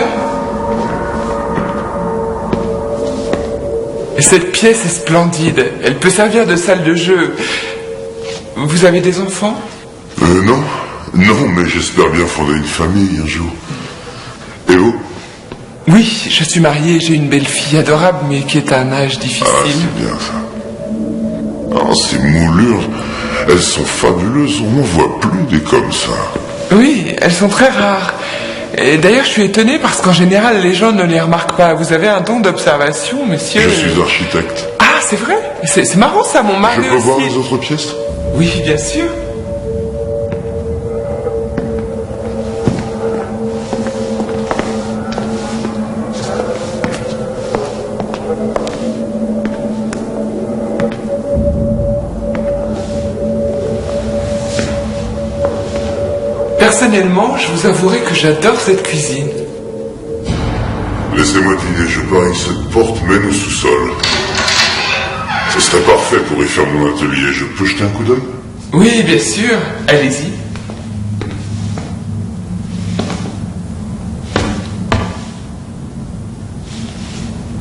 Cette pièce est splendide. Elle peut servir de salle de jeu. Vous avez des enfants? Non. Non, mais j'espère bien fonder une famille un jour. Et vous? Oui, je suis marié, j'ai une belle fille adorable, mais qui est à un âge difficile. Ah, c'est bien ça. Ah, ces moulures, elles sont fabuleuses. On n'en voit plus des comme ça. Oui, elles sont très rares. Et d'ailleurs, je suis étonné parce qu'en général, les gens ne les remarquent pas. Vous avez un don d'observation, monsieur. Je suis architecte. Ah, c'est vrai? C'est marrant ça, mon mari Je peux aussi. voir les autres pièces? Oui, bien sûr. Personnellement, je vous avouerai que j'adore cette cuisine. Laissez-moi deviner, je parie que cette porte mène au sous-sol. Ce serait parfait pour y faire mon atelier. Je peux jeter un coup d'œil? Oui, bien sûr. Allez-y.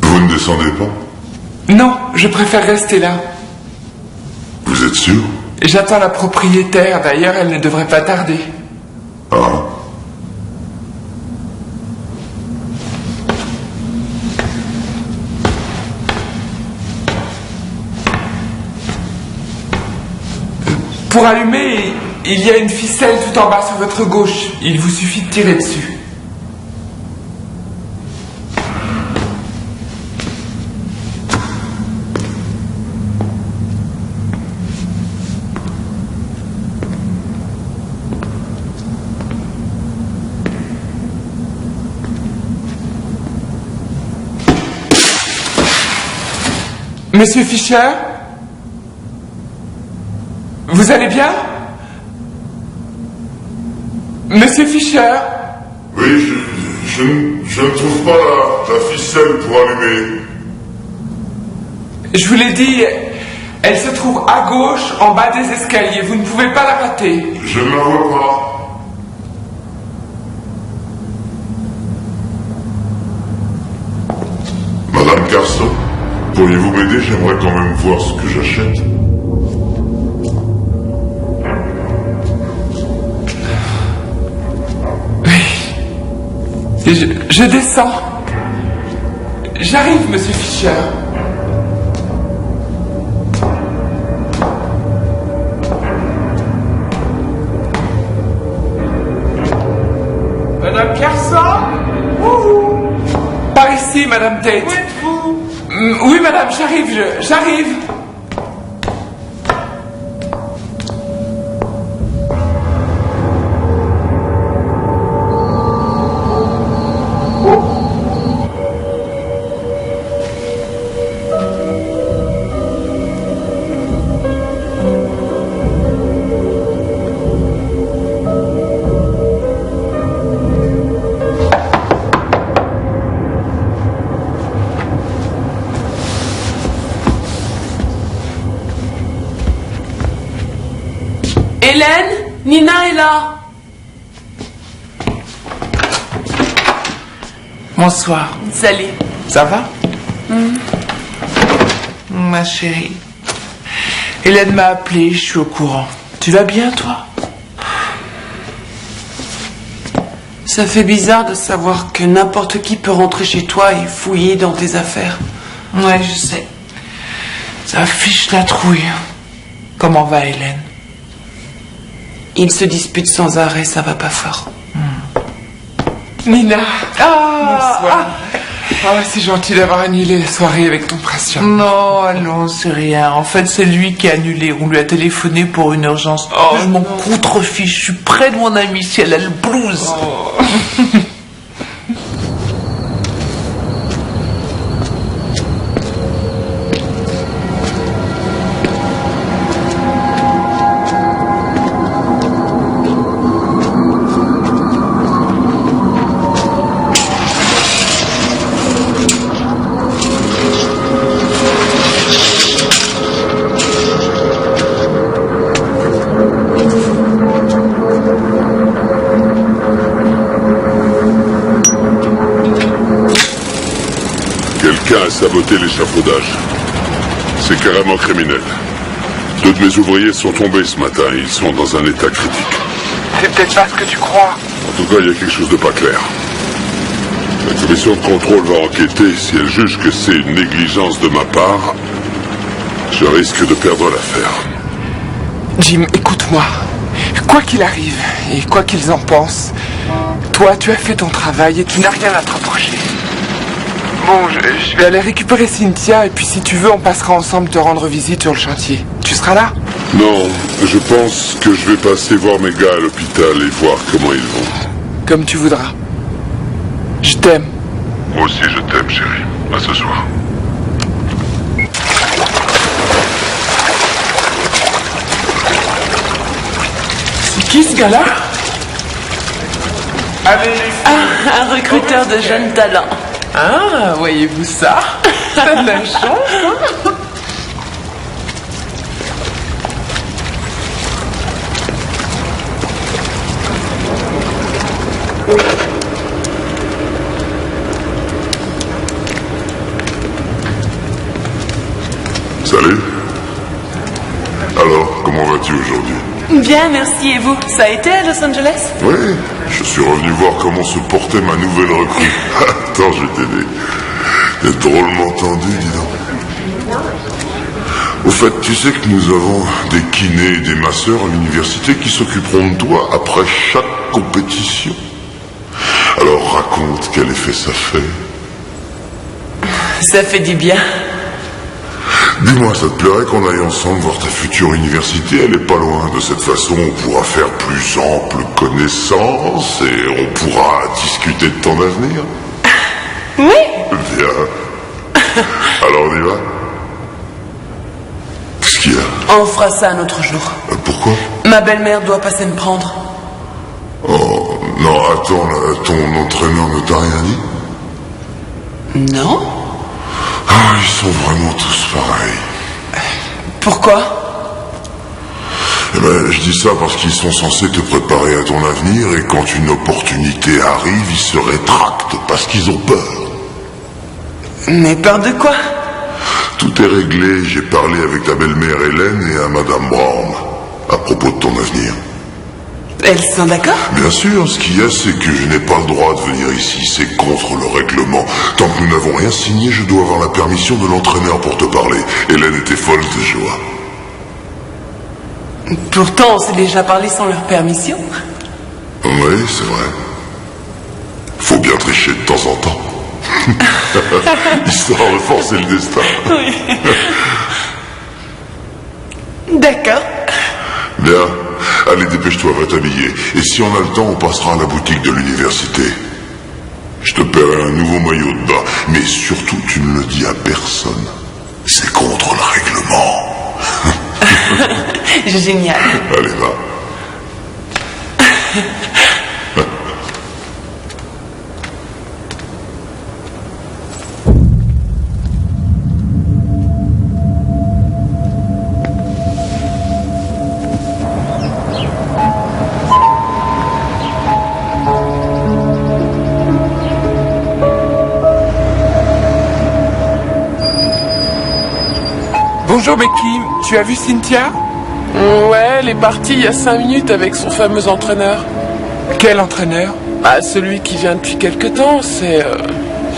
Vous ne descendez pas? Non, je préfère rester là. Vous êtes sûr? J'attends la propriétaire, d'ailleurs, elle ne devrait pas tarder. Ah. Pour allumer, il y a une ficelle tout en bas sur votre gauche. Il vous suffit de tirer dessus. Monsieur Fischer? Vous allez bien? Monsieur Fischer? Oui, je ne trouve pas la ficelle pour allumer. Je vous l'ai dit, elle se trouve à gauche, en bas des escaliers. Vous ne pouvez pas la rater. Je ne la vois pas. Madame Carson, pourriez-vous m'aider? J'aimerais quand même voir ce que j'achète. Je descends. J'arrive, monsieur Fischer. Madame Carson? Par ici, Madame Tate. Où êtes-vous? Oui, madame, j'arrive. Hélène, Nina est là. Bonsoir. Salut. Ça va? Ma chérie. Hélène m'a appelé, je suis au courant. Tu vas bien, toi? Ça fait bizarre de savoir que n'importe qui peut rentrer chez toi et fouiller dans tes affaires. Ouais, je sais. Ça fiche la trouille. Comment va Hélène? Ils se disputent sans arrêt, ça va pas fort. Nina. Ah, Bonsoir. Ah, c'est gentil d'avoir annulé la soirée avec ton patient. Non, non, c'est rien. En fait, c'est lui qui a annulé. On lui a téléphoné pour une urgence. Oh, je m'en contrefiche. Je suis près de mon amie si elle a le blues. Oh. Quelqu'un a saboté l'échafaudage. C'est carrément criminel. 2 de mes ouvriers sont tombés ce matin et ils sont dans un état critique. C'est peut-être pas ce que tu crois. En tout cas, il y a quelque chose de pas clair. La commission de contrôle va enquêter. Si elle juge que c'est une négligence de ma part, je risque de perdre l'affaire. Jim, écoute-moi. Quoi qu'il arrive, et quoi qu'ils en pensent, Toi, tu as fait ton travail et tu n'as rien à te reprocher. Bon, je Je vais aller récupérer Cynthia et puis si tu veux, on passera ensemble te rendre visite sur le chantier. Tu seras là? Non, je pense que je vais passer voir mes gars à l'hôpital et voir comment ils vont. Comme tu voudras. Je t'aime. Moi aussi je t'aime, chérie. À ce soir. C'est qui ce gars-là? Ah, un recruteur de jeunes talents. Ah, voyez-vous ça? T'as de la chance, hein? Salut. Alors, comment vas-tu aujourd'hui? Bien, merci. Et vous? Ça a été à Los Angeles? Oui, je suis revenu voir comment se portait ma nouvelle recrue. Attends, je vais t'aider. T'es drôlement tendu, dis donc. Au fait, tu sais que nous avons des kinés et des masseurs à l'université qui s'occuperont de toi après chaque compétition. Alors raconte quel effet ça fait. Ça fait du bien. Dis-moi, ça te plairait qu'on aille ensemble voir ta future université? Elle est pas loin. De cette façon, on pourra faire plus ample connaissance et on pourra discuter de ton avenir. Oui. Bien. Alors on y va? Qu'est-ce qu'il y a? On fera ça un autre jour. Pourquoi? Ma belle-mère doit passer me prendre. Oh, non, attends, là, ton entraîneur ne t'a rien dit? Non? Ah, ils sont vraiment tous pareils. Pourquoi? Eh ben, je dis ça parce qu'ils sont censés te préparer à ton avenir et quand une opportunité arrive, ils se rétractent parce qu'ils ont peur. Mais peur de quoi? Tout est réglé, j'ai parlé avec ta belle-mère Hélène et à Madame Brown à propos de ton avenir. Elles sont d'accord? Bien sûr, ce qu'il y a, c'est que je n'ai pas le droit de venir ici, c'est contre le règlement. Tant que nous n'avons rien signé, je dois avoir la permission de l'entraîneur pour te parler. Hélène était folle de joie. Pourtant, on s'est déjà parlé sans leur permission. Oui, c'est vrai. Faut bien tricher de temps en temps. Histoire de forcer le destin. D'accord. Bien. Allez, dépêche-toi, va t'habiller. Et si on a le temps, on passera à la boutique de l'université. Je te paierai un nouveau maillot de bain. Mais surtout, tu ne le dis à personne. C'est contre le règlement. Génial. Allez, va. Bonjour Becky, tu as vu Cynthia? Ouais, elle est partie il y a 5 minutes avec son fameux entraîneur. Quel entraîneur? Ah, celui qui vient depuis quelque temps, c'est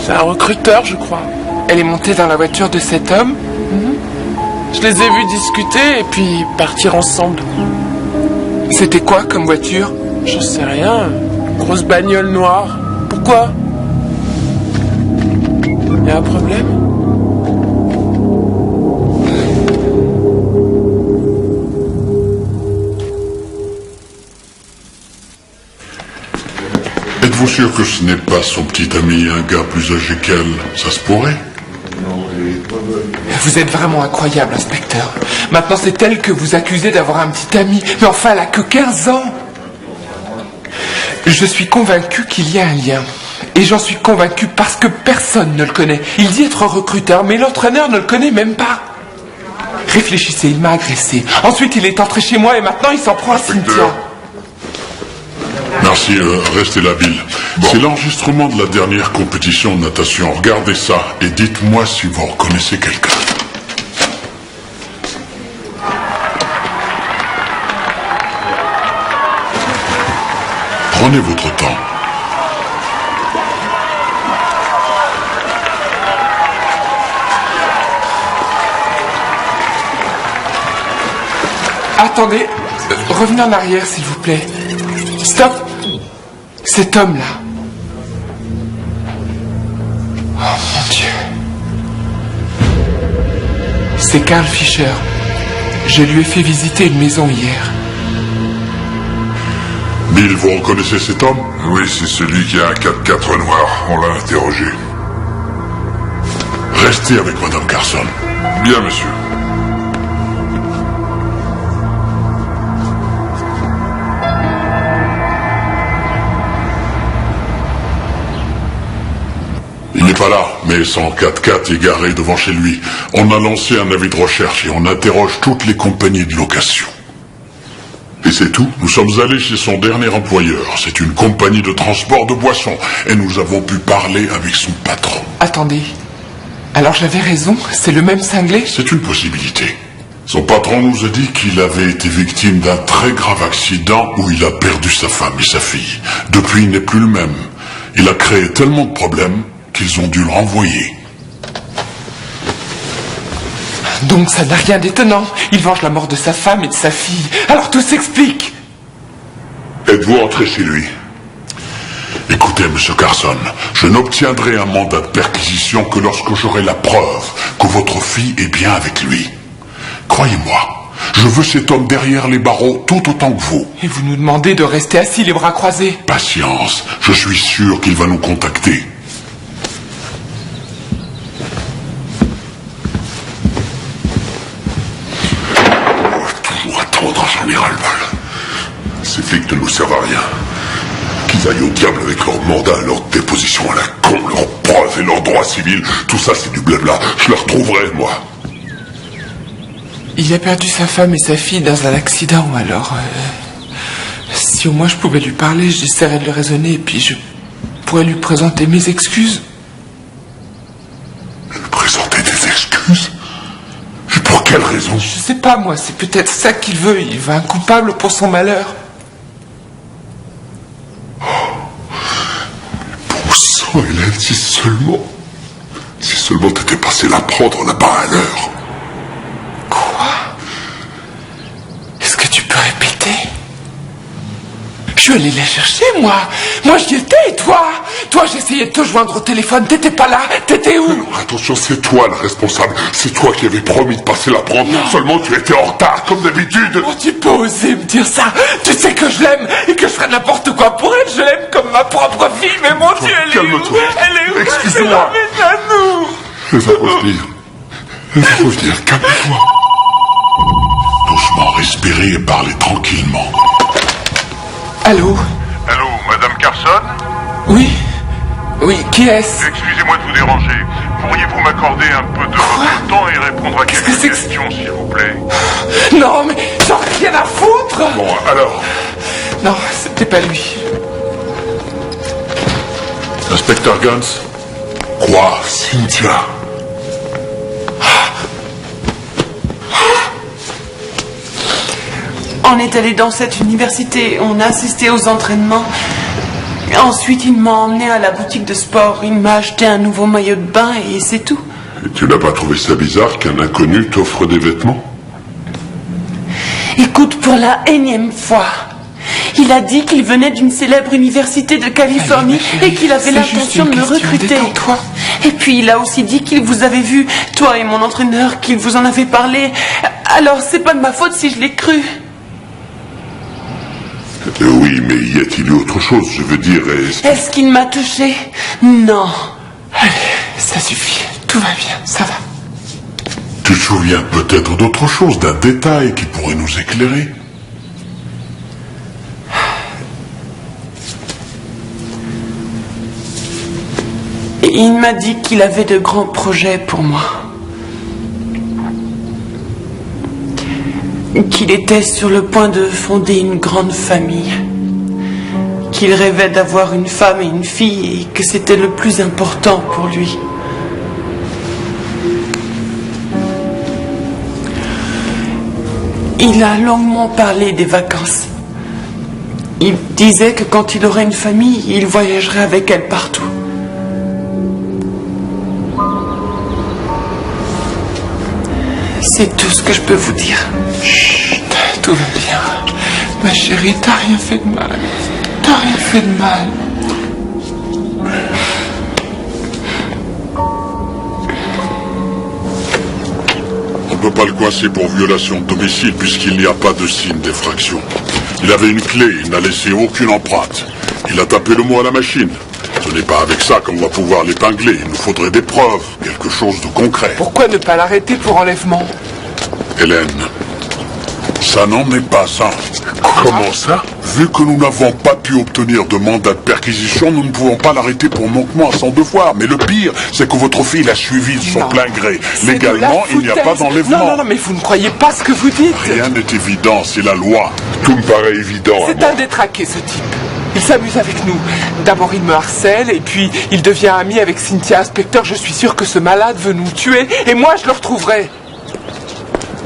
un recruteur, je crois. Elle est montée dans la voiture de cet homme? Je les ai vus discuter et puis partir ensemble. C'était quoi comme voiture? Je sais rien. Grosse bagnole noire. Pourquoi? Y a un problème? Êtes-vous sûr que ce n'est pas son petit ami, un gars plus âgé qu'elle? Ça se pourrait? Vous êtes vraiment incroyable, inspecteur. Maintenant, c'est elle que vous accusez d'avoir un petit ami. Mais enfin, elle a que 15 ans. Je suis convaincu qu'il y a un lien. Et j'en suis convaincu parce que personne ne le connaît. Il dit être recruteur, mais l'entraîneur ne le connaît même pas. Réfléchissez, il m'a agressé. Ensuite, il est entré chez moi et maintenant, il s'en prend à Cynthia. Merci, restez là, Bill. C'est l'enregistrement de la dernière compétition de natation. Regardez ça et dites-moi si vous reconnaissez quelqu'un. Prenez votre temps. Attendez, revenez en arrière, s'il vous plaît. Stop! Cet homme-là. Oh mon Dieu. C'est Carl Fischer. Je lui ai fait visiter une maison hier. Bill, vous reconnaissez cet homme? Oui, c'est celui qui a un 4x4 noir. On l'a interrogé. Restez avec Madame Carson. Bien, monsieur. Il n'est pas là, mais son 4x4 est garé devant chez lui. On a lancé un avis de recherche et on interroge toutes les compagnies de location. Et c'est tout. Nous sommes allés chez son dernier employeur. C'est une compagnie de transport de boissons. Et nous avons pu parler avec son patron. Attendez. Alors j'avais raison, c'est le même cinglé? C'est une possibilité. Son patron nous a dit qu'il avait été victime d'un très grave accident où il a perdu sa femme et sa fille. Depuis, il n'est plus le même. Il a créé tellement de problèmes qu'ils ont dû le renvoyer. Donc ça n'a rien d'étonnant. Il venge la mort de sa femme et de sa fille. Alors tout s'explique. Êtes-vous entré chez lui? Écoutez, monsieur Carson, je n'obtiendrai un mandat de perquisition que lorsque j'aurai la preuve que votre fille est bien avec lui. Croyez-moi, je veux cet homme derrière les barreaux tout autant que vous. Et vous nous demandez de rester assis les bras croisés? Patience, je suis sûr qu'il va nous contacter. Toujours attendre, j'en ai ras-le-bol. Ces flics ne nous servent à rien. Qu'ils aillent au diable avec leur mandat, leur déposition à la con, leurs preuves et leurs droits civils. Tout ça, c'est du blabla. Je le retrouverai, moi. Il a perdu sa femme et sa fille dans un accident, alors... si au moins je pouvais lui parler, j'essaierais de le raisonner, et puis je pourrais lui présenter mes excuses. Lui présenter des excuses? Et pour quelle raison? Je sais pas, moi, c'est peut-être ça qu'il veut. Il veut un coupable pour son malheur. Bon sang, Hélène, si seulement t'étais passé la prendre là-bas à l'heure. Quoi? Est-ce que tu peux répéter? Je suis allé la chercher, moi. Moi, j'y étais, et toi? Toi, j'essayais de te joindre au téléphone. T'étais pas là. T'étais où? Alors, attention, c'est toi le responsable. C'est toi qui avais promis de passer la prendre. Non. Seulement, tu étais en retard, comme d'habitude. Oh, tu peux oser me dire ça? Tu sais que je l'aime et que je ferai n'importe quoi pour elle. Je l'aime comme ma propre fille. Mais mon Dieu, elle est où? Elle est où? Excuse-moi. Elle à nous. Elle va revenir. Elle va revenir. Calme-toi. Doucement, respirez et parlez tranquillement. Allô? Allô, Madame Carson? Oui? Oui, qui est-ce? Excusez-moi de vous déranger. Pourriez-vous m'accorder un peu de votre temps et répondre à quelques questions, s'il vous plaît? Non, mais j'en ai rien à foutre! Bon, alors? Non, c'était pas lui. Inspecteur Guns? Quoi, Cynthia? On est allé dans cette université, on a assisté aux entraînements. Ensuite, il m'a emmené à la boutique de sport. Il m'a acheté un nouveau maillot de bain et c'est tout. Et tu n'as pas trouvé ça bizarre qu'un inconnu t'offre des vêtements? Écoute, pour la énième fois, il a dit qu'il venait d'une célèbre université de Californie et qu'il avait l'intention de me recruter. Et puis il a aussi dit qu'il vous avait vu, toi et mon entraîneur, qu'il vous en avait parlé. Alors c'est pas de ma faute si je l'ai cru. Oui, mais y a-t-il eu autre chose? Je veux dire... Est-ce qu'il m'a touché? Non. Allez, ça suffit. Tout va bien, ça va. Tu te souviens peut-être d'autre chose, d'un détail qui pourrait nous éclairer? Il m'a dit qu'il avait de grands projets pour moi. Qu'il était sur le point de fonder une grande famille. Qu'il rêvait d'avoir une femme et une fille et que c'était le plus important pour lui. Il a longuement parlé des vacances. Il disait que quand il aurait une famille, il voyagerait avec elle partout. C'est tout ce que je peux vous dire. Chut, tout va bien. Ma chérie, t'as rien fait de mal. t'as rien fait de mal. On ne peut pas le coincer pour violation de domicile puisqu'il n'y a pas de signe d'effraction. Il avait une clé, il n'a laissé aucune empreinte. Il a tapé le mot à la machine. Ce n'est pas avec ça qu'on va pouvoir l'épingler. Il nous faudrait des preuves, quelque chose de concret. Pourquoi ne pas l'arrêter pour enlèvement? Hélène, ça n'en est pas ça. Comment ça? Vu que nous n'avons pas pu obtenir de mandat de perquisition, nous ne pouvons pas l'arrêter pour manquement à son devoir. Mais le pire, c'est que votre fille l'a suivi de son plein gré. Légalement, il n'y a pas d'enlèvement. Non, mais vous ne croyez pas ce que vous dites. Rien n'est évident, c'est la loi. Tout me paraît évident à C'est moi. un détraqué, ce type. Il s'amuse avec nous. D'abord, il me harcèle, et puis il devient ami avec Cynthia. Inspecteur, je suis sûr que ce malade veut nous tuer, et moi, je le retrouverai.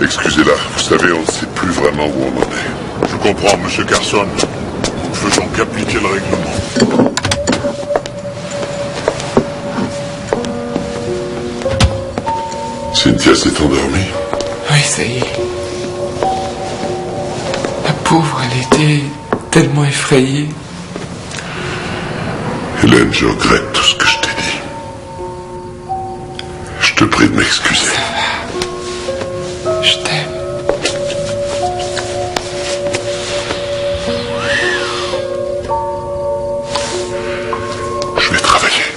Excusez-la, vous savez, on ne sait plus vraiment où on en est. Je comprends, monsieur Carson. Nous ne faisons qu'appliquer le règlement. Cynthia s'est endormie. Oui, ça y est. La pauvre, elle était tellement effrayée. Hélène, je regrette tout ce que je t'ai dit. Je te prie de m'excuser. Je t'aime. Je vais travailler.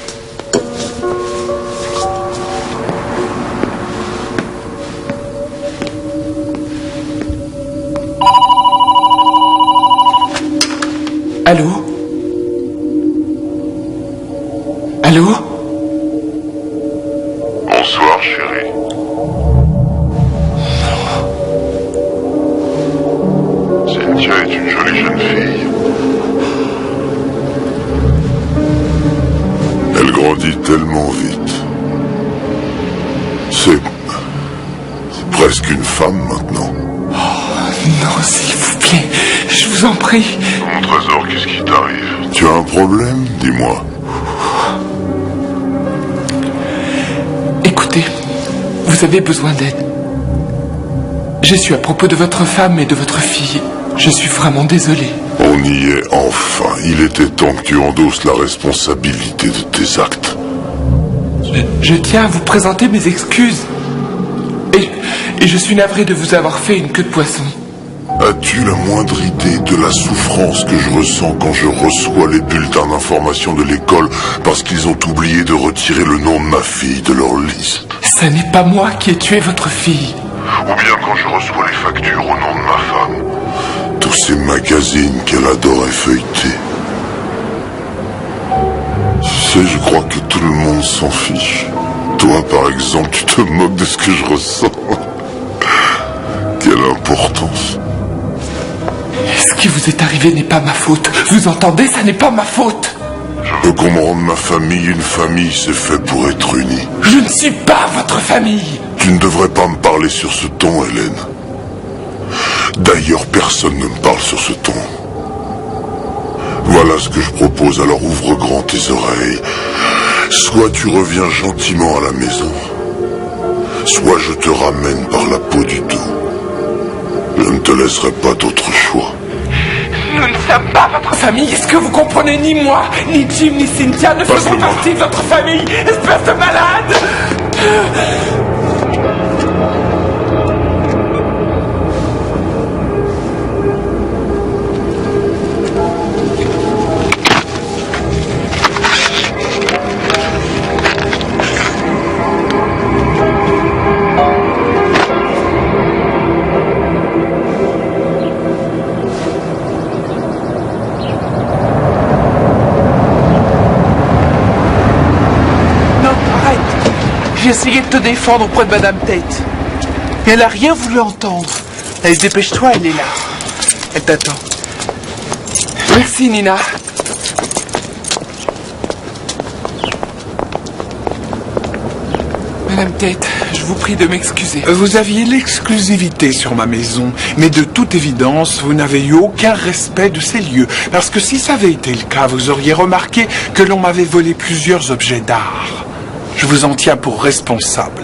Allô? Allô? Bonsoir, chérie. Cynthia est une jolie jeune fille. Elle grandit tellement vite. C'est presque une femme maintenant. Non, s'il vous plaît, je vous en prie. Mon trésor, qu'est-ce qui t'arrive? Tu as un problème? Dis-moi. Écoutez, vous avez besoin d'aide. J'ai su à propos de votre femme et de votre fille. Je suis vraiment désolé. On y est enfin. Il était temps que tu endosses la responsabilité de tes actes. Je tiens à vous présenter mes excuses. Et je suis navré de vous avoir fait une queue de poisson. As-tu la moindre idée de la souffrance que je ressens quand je reçois les bulletins d'information de l'école parce qu'ils ont oublié de retirer le nom de ma fille de leur liste? Ça n'est pas moi qui ai tué votre fille. Ou bien quand je reçois les factures au nom de ma femme. Tous ces magazines qu'elle adorait feuilleter. Tu sais, je crois que tout le monde s'en fiche. Toi, par exemple, tu te moques de ce que je ressens. Quelle importance. Ce qui vous est arrivé n'est pas ma faute. Vous entendez, ça n'est pas ma faute. Je veux qu'on me rende ma famille. Une famille, c'est fait pour être unie. Je ne suis pas votre famille. Tu ne devrais pas me parler sur ce ton, Hélène. D'ailleurs, personne ne me parle sur ce ton. Voilà ce que je propose, alors ouvre grand tes oreilles. Soit tu reviens gentiment à la maison, soit je te ramène par la peau du dos. Je ne te laisserai pas d'autre choix. Nous ne sommes pas votre famille. Est-ce que vous comprenez? Ni moi, ni Jim, ni Cynthia ne faisons partie de votre famille. Espèce de malade. J'ai essayé de te défendre auprès de Madame Tate. Mais elle n'a rien voulu entendre. Allez, dépêche-toi, elle est là. Elle t'attend. Merci, Nina. Madame Tate, je vous prie de m'excuser. Vous aviez l'exclusivité sur ma maison, mais de toute évidence, vous n'avez eu aucun respect de ces lieux. Parce que si ça avait été le cas, vous auriez remarqué que l'on m'avait volé plusieurs objets d'art. Je vous en tiens pour responsable.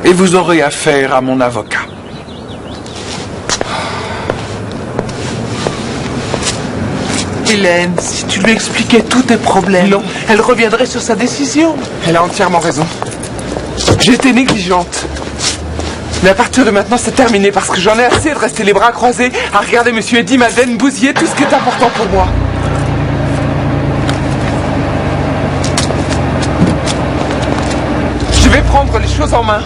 Et vous aurez affaire à mon avocat. Hélène, si tu lui expliquais tous tes problèmes, non, elle reviendrait sur sa décision. Elle a entièrement raison. J'ai été négligente. Mais à partir de maintenant, c'est terminé parce que j'en ai assez de rester les bras croisés à regarder Monsieur Eddie Madeleine bousiller tout ce qui est important pour moi. Je vais prendre les choses en main.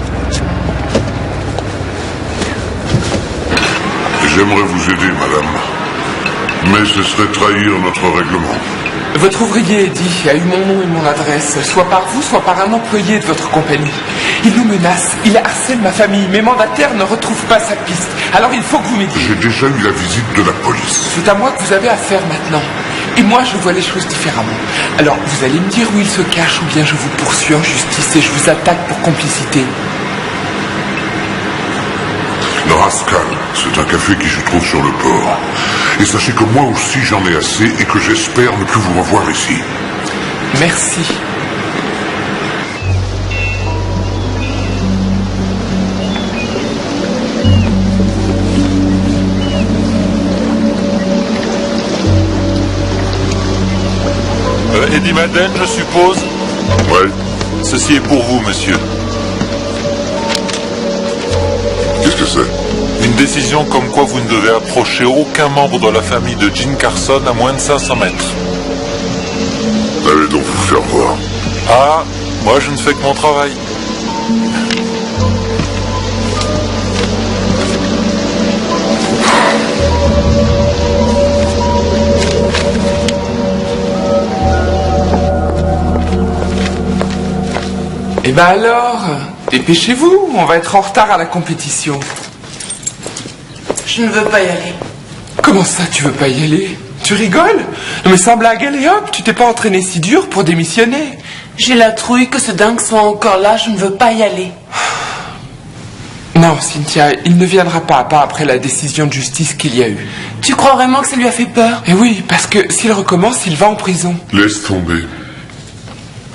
J'aimerais vous aider, madame. Mais ce serait trahir notre règlement. Votre ouvrier, Eddie, a eu mon nom et mon adresse, soit par vous, soit par un employé de votre compagnie. Il nous menace, il harcèle ma famille, mes mandataires ne retrouvent pas sa piste. Alors il faut que vous m'aidiez. J'ai déjà eu la visite de la police. C'est à moi que vous avez affaire maintenant. Et moi, je vois les choses différemment. Alors, vous allez me dire où il se cache, ou bien je vous poursuis en justice et je vous attaque pour complicité. Le Rascal, c'est un café qui se trouve sur le port. Et sachez que moi aussi j'en ai assez et que j'espère ne plus vous revoir ici. Merci. Eddie Madeleine, je suppose? Ouais. Ceci est pour vous, monsieur. Qu'est-ce que c'est? Une décision comme quoi vous ne devez approcher aucun membre de la famille de Jean Carson à moins de 500 mètres. Allez donc vous faire voir. Ah, moi je ne fais que mon travail. Eh ben alors, dépêchez-vous, on va être en retard à la compétition. Je ne veux pas y aller. Comment ça, tu veux pas y aller? Tu rigoles? Non mais sans blague, allez hop, tu t'es pas entraîné si dur pour démissionner. J'ai la trouille que ce dingue soit encore là, je ne veux pas y aller. Non, Cynthia, il ne viendra pas après la décision de justice qu'il y a eu. Tu crois vraiment que ça lui a fait peur? Eh oui, parce que s'il recommence, il va en prison. Laisse tomber.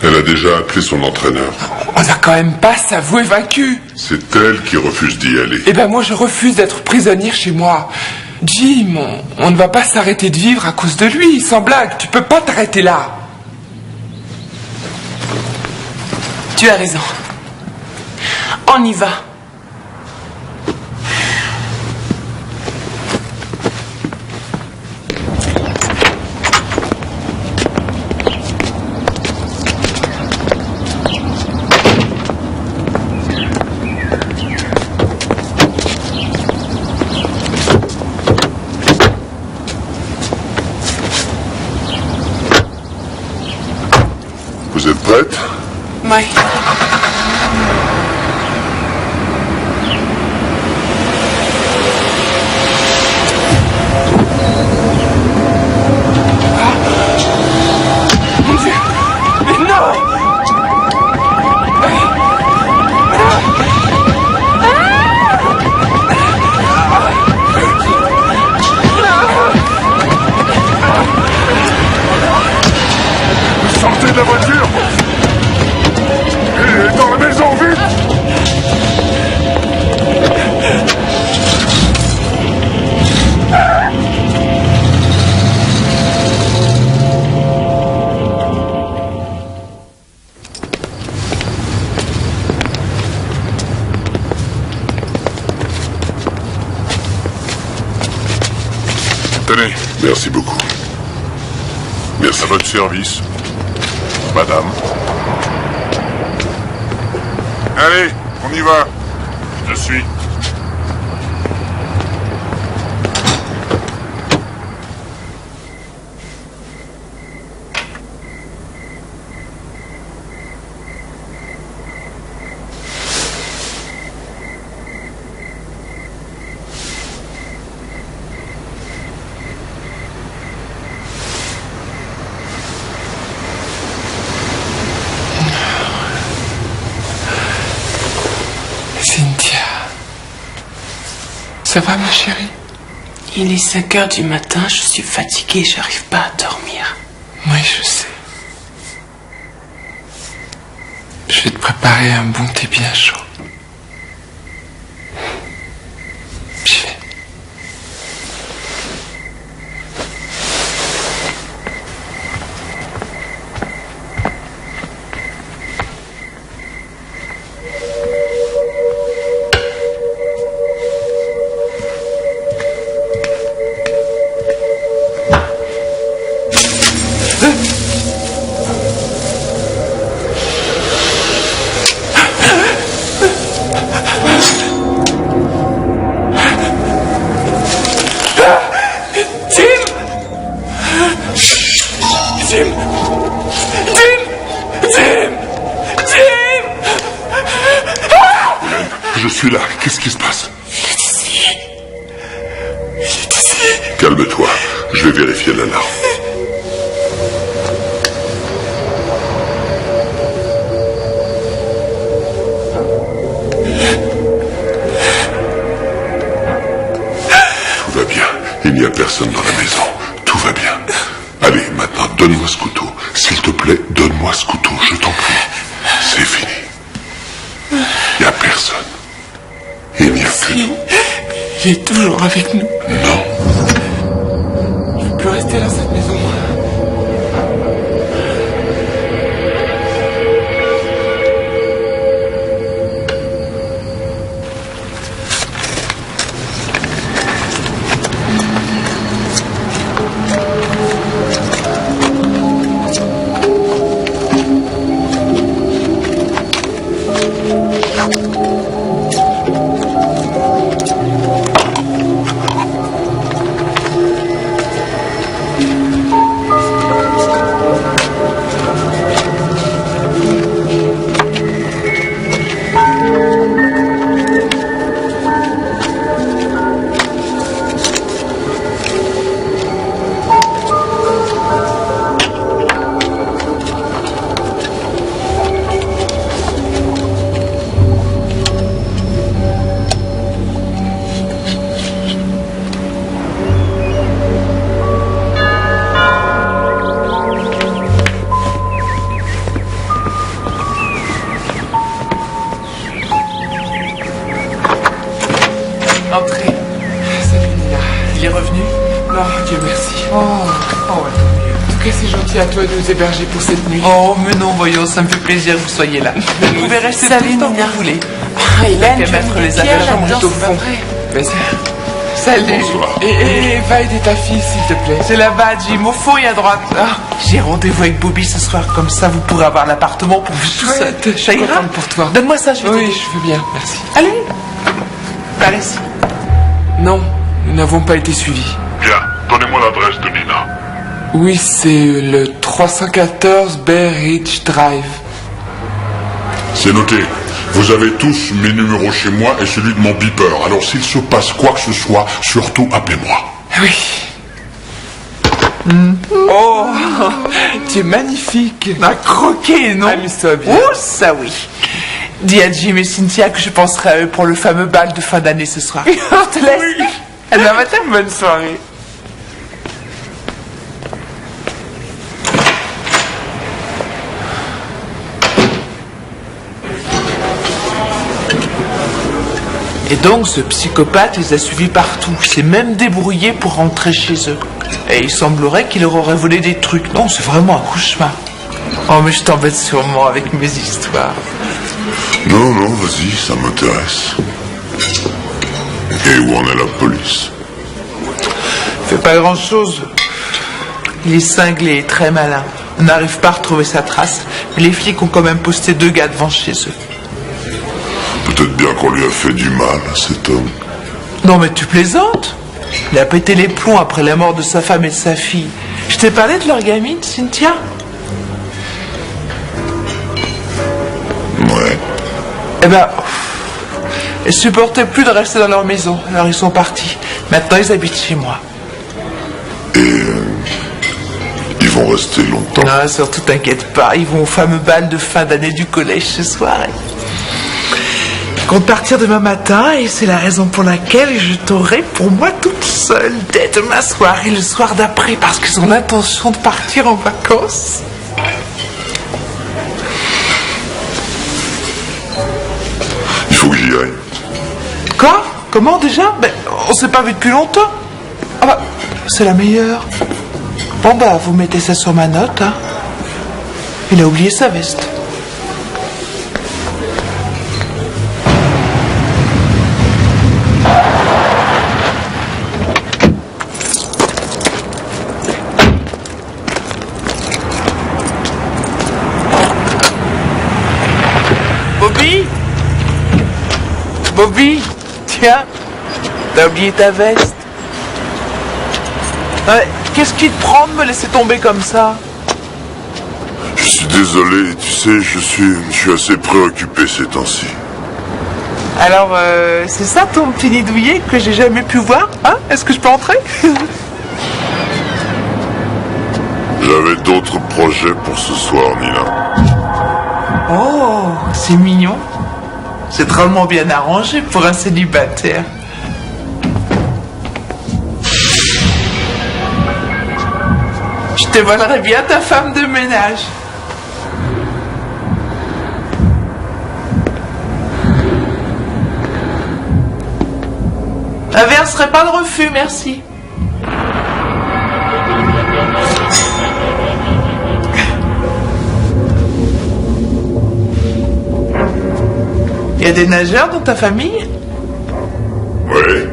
Elle a déjà appelé son entraîneur. On va quand même pas s'avouer vaincu. C'est elle qui refuse d'y aller. Eh ben moi, je refuse d'être prisonnière chez moi. Jim, on ne va pas s'arrêter de vivre à cause de lui, sans blague. Tu peux pas t'arrêter là. Tu as raison. On y va. Vous êtes prête? Oui. Mon Dieu! Mais non! Sortez de la voiture! Et dans la maison, vite! Tenez, Merci beaucoup. Merci. à votre service, madame. Allez, on y va. Je suis. Cynthia. Ça va, ma chérie? Il est 5 heures du matin, je suis fatiguée, j'arrive pas à dormir. Oui, je sais. Je vais te préparer un bon thé bien chaud. J'y vais. suis là. Qu'est-ce qui se passe? Calme-toi. Je vais vérifier l'alarme. Tout va bien. Il n'y a personne dans la maison. Tout va bien. Allez, maintenant, donne-moi ce couteau. S'il te plaît, donne-moi ce couteau, je t'en prie. C'est fini. Il n'y a personne. Il n'y a que nous. Il est toujours avec nous. Non. Je ne peux plus rester dans cette maison. Entrez. Salut Nina. Il est revenu? Non, Dieu merci. Oh, ouais, tant mieux. En tout cas, c'est gentil à toi de nous héberger pour cette nuit. Oh, mais non, voyons, ça me fait plaisir que vous soyez là. Vous pouvez rester tout le temps que vous voulez. Hélène, Qu'à mettre les affaires là-dedans, au fond. Vas-y. Salut. Bonsoir. Et Vaide et ta fille, s'il te plaît. C'est là-bas, Jim, au fond et à droite. Ah, j'ai rendez-vous avec Bobby ce soir, comme ça vous pourrez avoir l'appartement pour vous tout seul. Je suis contente pour toi. Donne-moi ça, je vais Oui, t'aider. je veux bien, merci. Allez, par ici. Non, nous n'avons pas été suivis. Bien, donnez-moi l'adresse de Nina. Oui, c'est le 314 Bear Ridge Drive. C'est noté. Vous avez tous mes numéros chez moi et celui de mon beeper. Alors s'il se passe quoi que ce soit, surtout appelez-moi. Oui. Oh, tu es magnifique. Un croquet, non? Amuse-toi bien. Oh, ça oui. Dis à Jim et Cynthia que je penserai à eux pour le fameux bal de fin d'année ce soir. On te laisse. À demain matin, bonne soirée. Et donc ce psychopathe les a suivis partout, il s'est même débrouillé pour rentrer chez eux. Et il semblerait qu'il leur aurait volé des trucs. Non, c'est vraiment un cauchemar. Oh mais je t'embête sûrement avec mes histoires. Non, non, vas-y, ça m'intéresse. Et où en est la police? Fait pas grand chose. Il est cinglé et très malin. On n'arrive pas à retrouver sa trace, mais les flics ont quand même posté 2 gars devant chez eux. Peut-être bien qu'on lui a fait du mal à cet homme. Non mais tu plaisantes? Il a pété les plombs après la mort de sa femme et de sa fille. Je t'ai parlé de leur gamine, Cynthia? Ouais. Eh ben, ils supportaient plus de rester dans leur maison, alors ils sont partis. Maintenant ils habitent chez moi. Ils vont rester longtemps. Non, surtout t'inquiète pas, ils vont au fameux bal de fin d'année du collège ce soir. Ils comptent partir demain matin et c'est la raison pour laquelle je t'aurai pour moi toute seule dès demain soir et le soir d'après parce qu'ils ont l'intention de partir en vacances. Il faut que j'y aille. Quoi? Comment déjà? Ben, on s'est pas vu depuis longtemps. Ah bah, c'est la meilleure. Bon bah, vous mettez ça sur ma note, hein. Il a oublié sa veste. Bobby? Bobby? Tiens, t'as oublié ta veste. Ouais, qu'est-ce qui te prend de me laisser tomber comme ça? Je suis désolé, tu sais, je suis assez préoccupé ces temps-ci. Alors, c'est ça ton petit nid douillet que j'ai jamais pu voir, hein? Est-ce que je peux entrer? J'avais d'autres projets pour ce soir, Nina. Oh, c'est mignon. C'est drôlement bien arrangé pour un célibataire. Je te volerai bien ta femme de ménage. Un verre serait pas de refus, merci. Il y a des nageurs dans ta famille? Oui.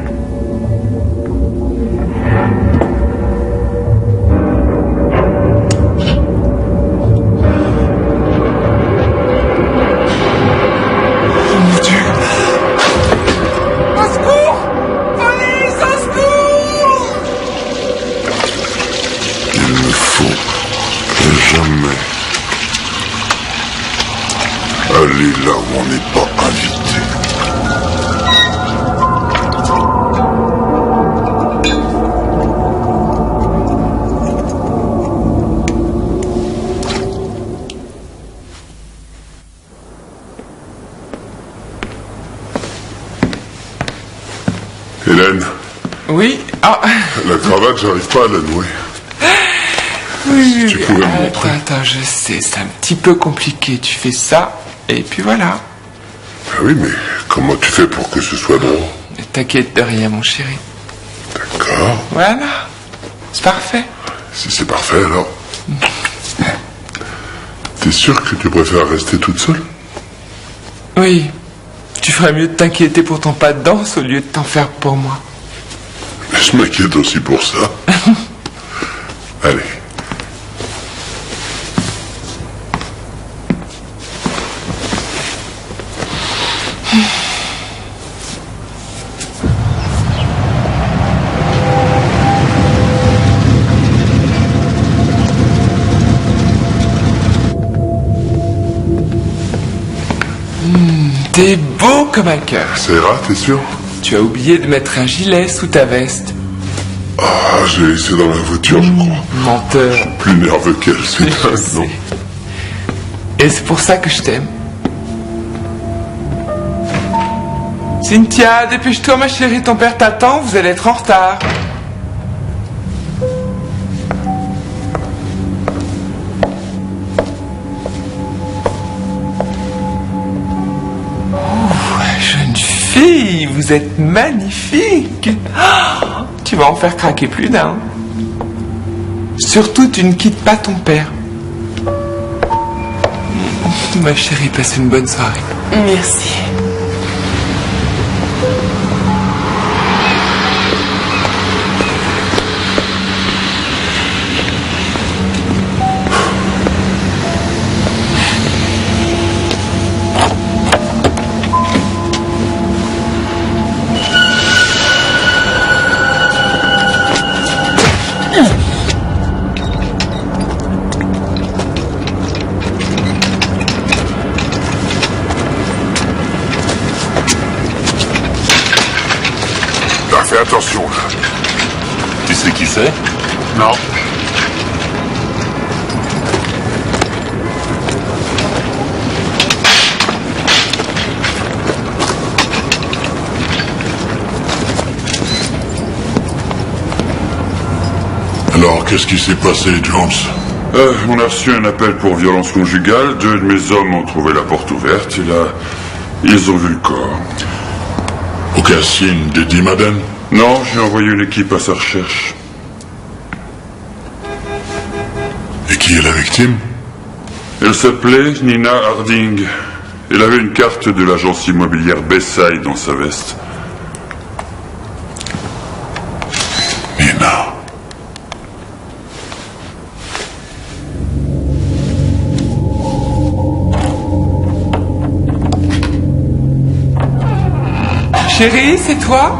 Aller là où on n'est pas invité. Hélène. Oui. Ah. La cravate, j'arrive pas à la nouer. Oui, tu pouvais me montrer. Attends, je sais, c'est un petit peu compliqué. Tu fais ça, et puis voilà. Ah oui, mais comment tu fais pour que ce soit drôle? Ne t'inquiète de rien, mon chéri. D'accord. Voilà. C'est parfait. Si c'est parfait, alors. T'es sûr que tu préfères rester toute seule? Oui. Tu ferais mieux de t'inquiéter pour ton pas de danse au lieu de t'en faire pour moi. Mais je m'inquiète aussi pour ça. Allez. T'es beau comme un cœur. Ça ira, t'es sûr? Tu as oublié de mettre un gilet sous ta veste. Ah, je l'ai laissé dans la voiture, je crois. Menteur. Plus nerveux qu'elle, c'est dingue, non? Et c'est pour ça que je t'aime. Cynthia, dépêche-toi ma chérie, ton père t'attend, vous allez être en retard. Jeune fille, vous êtes magnifique. Oh, tu vas en faire craquer plus d'un. Surtout, tu ne quittes pas ton père. Ma chérie, passe une bonne soirée. Merci. Fais attention, là. Tu sais qui c'est? Non. Alors, qu'est-ce qui s'est passé, Jones? On a reçu un appel pour violence conjugale. 2 de mes hommes ont trouvé la porte ouverte. Et là, ils ont vu le corps. Aucun signe d'Eddie Madden? Non, j'ai envoyé une équipe à sa recherche. Et qui est la victime? Elle s'appelait Nina Harding. Elle avait une carte de l'agence immobilière Bayside dans sa veste. Nina. Chérie, c'est toi?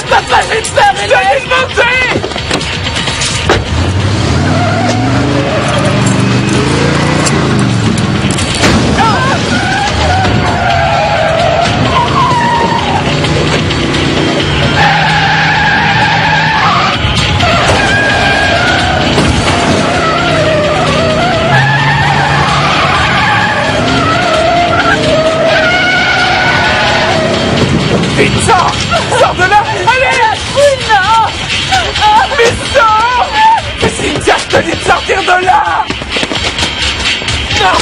Papa, j'ai peur, Hélène! Vite, sors! Sors de là! Allez! Non! Mais sors! Mais Cynthia, je te dis de sortir de là! Non!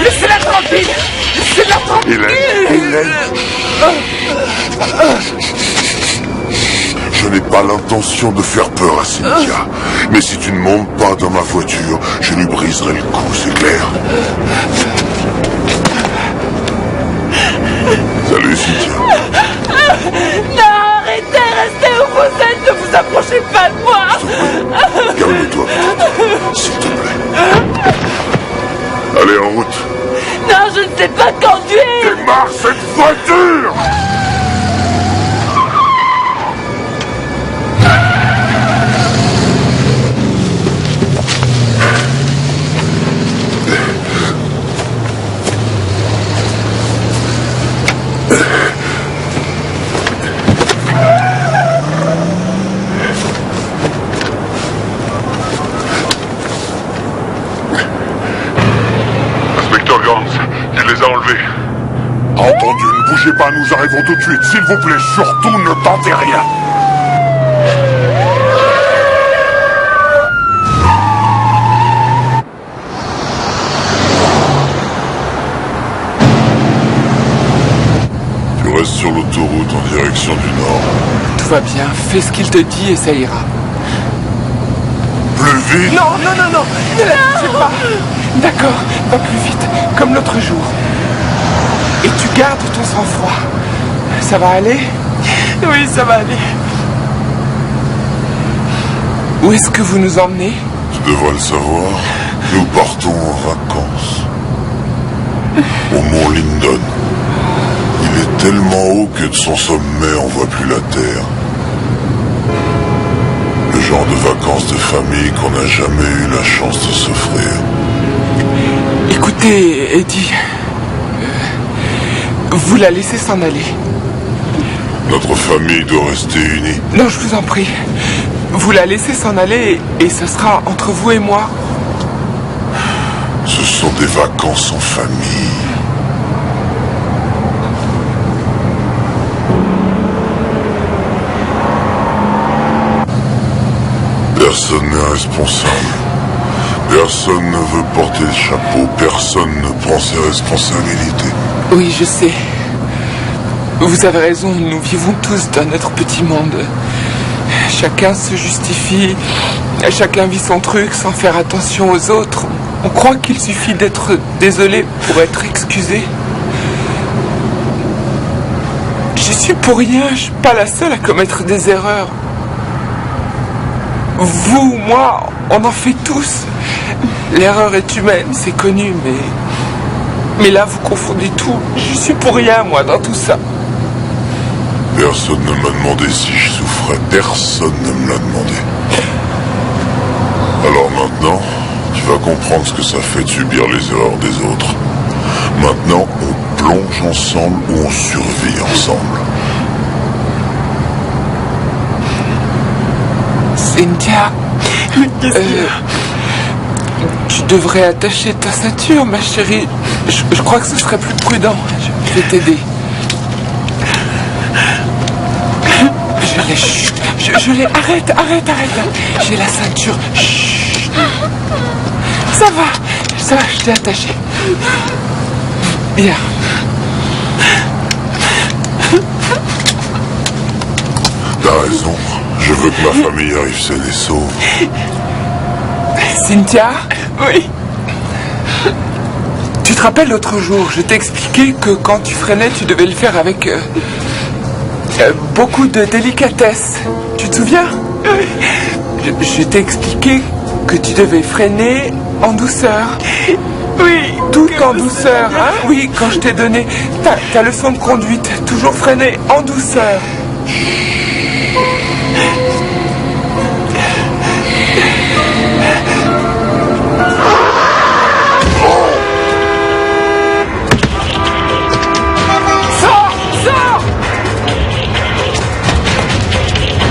Laissez-la tranquille! Laissez-la tranquille! Hélène! Je n'ai pas l'intention de faire peur à Cynthia. Mais si tu ne montes pas dans ma voiture, je lui briserai le cou, c'est clair? Salut, Cynthia. Non, arrêtez, restez où vous êtes, ne vous approchez pas de moi. Calme-toi, s'il te plaît. Allez, en route. Non, je ne sais pas conduire. Démarre cette voiture! Il les a enlevés. Entendu, ne bougez pas, nous arrivons tout de suite. S'il vous plaît, surtout ne tentez rien. Tu restes sur l'autoroute en direction du nord. Tout va bien, fais ce qu'il te dit et ça ira. Plus vite! Non, non, non, non! Ne la poussez pas! D'accord, va plus vite, comme l'autre jour. Et tu gardes ton sang-froid. Ça va aller? Oui, ça va aller. Où est-ce que vous nous emmenez? Tu devrais le savoir. Nous partons en vacances. Au mont Lindon. Il est tellement haut que de son sommet on voit plus la terre. Le genre de vacances de famille qu'on n'a jamais eu la chance de s'offrir. Écoutez, Eddie, vous la laissez s'en aller. Notre famille doit rester unie. Non, je vous en prie. Vous la laissez s'en aller et ce sera entre vous et moi. Ce sont des vacances en famille. Personne n'est responsable. Personne ne veut porter le chapeau. Personne ne prend ses responsabilités. Oui, je sais. Vous avez raison, nous vivons tous dans notre petit monde. Chacun se justifie, chacun vit son truc sans faire attention aux autres. On croit qu'il suffit d'être désolé pour être excusé. Je suis pour rien, je suis pas la seule à commettre des erreurs. Vous, moi, on en fait tous. L'erreur est humaine, c'est connu, mais là, vous confondez tout. Je suis pour rien, moi, dans tout ça. Personne ne m'a demandé si je souffrais. Personne ne me l'a demandé. Alors maintenant, tu vas comprendre ce que ça fait de subir les erreurs des autres. Maintenant, on plonge ensemble ou on survit ensemble. Cynthia, tu devrais attacher ta ceinture, ma chérie. Je crois que ce serait plus prudent. Je vais t'aider. Je l'ai. Arrête. J'ai la ceinture. Chut. Ça va, je t'ai attaché. Bien. T'as raison. raison. Je veux que ma famille arrive saine et sauve. Cynthia? Oui. Tu te rappelles l'autre jour, je t'ai expliqué que quand tu freinais, tu devais le faire avec beaucoup de délicatesse. Tu te souviens? Oui. Je t'ai expliqué que tu devais freiner en douceur. Oui. Tout en douceur, hein? Oui, quand je t'ai donné ta leçon de conduite, toujours freiner en douceur.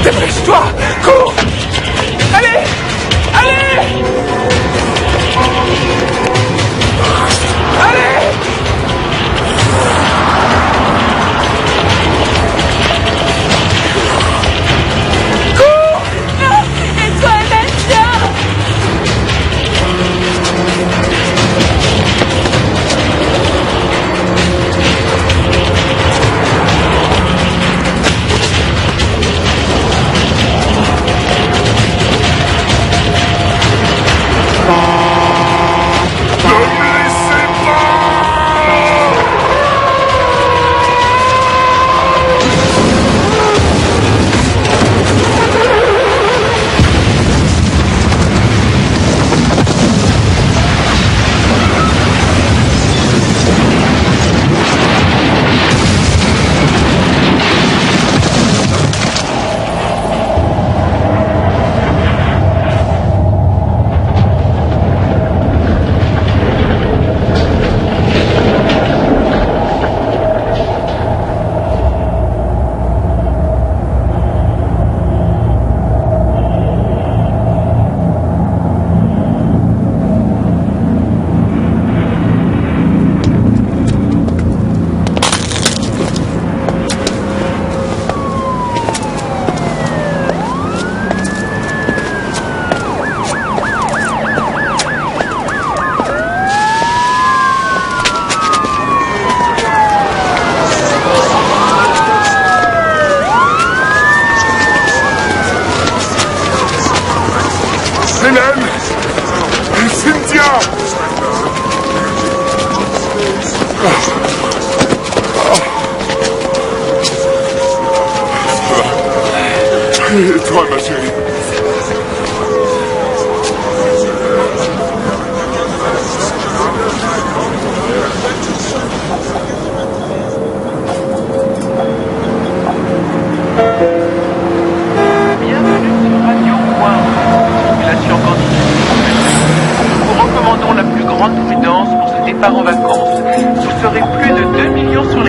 Dépêche-toi! Cours! Allez! Allez! Allez! Cours! Et toi, Nadia? Hélène! Cynthia! Et toi, ma chérie? Bienvenue sur Radio Point. Circulation continue. Nous vous recommandons la plus grande prudence pour ce départ en vacances.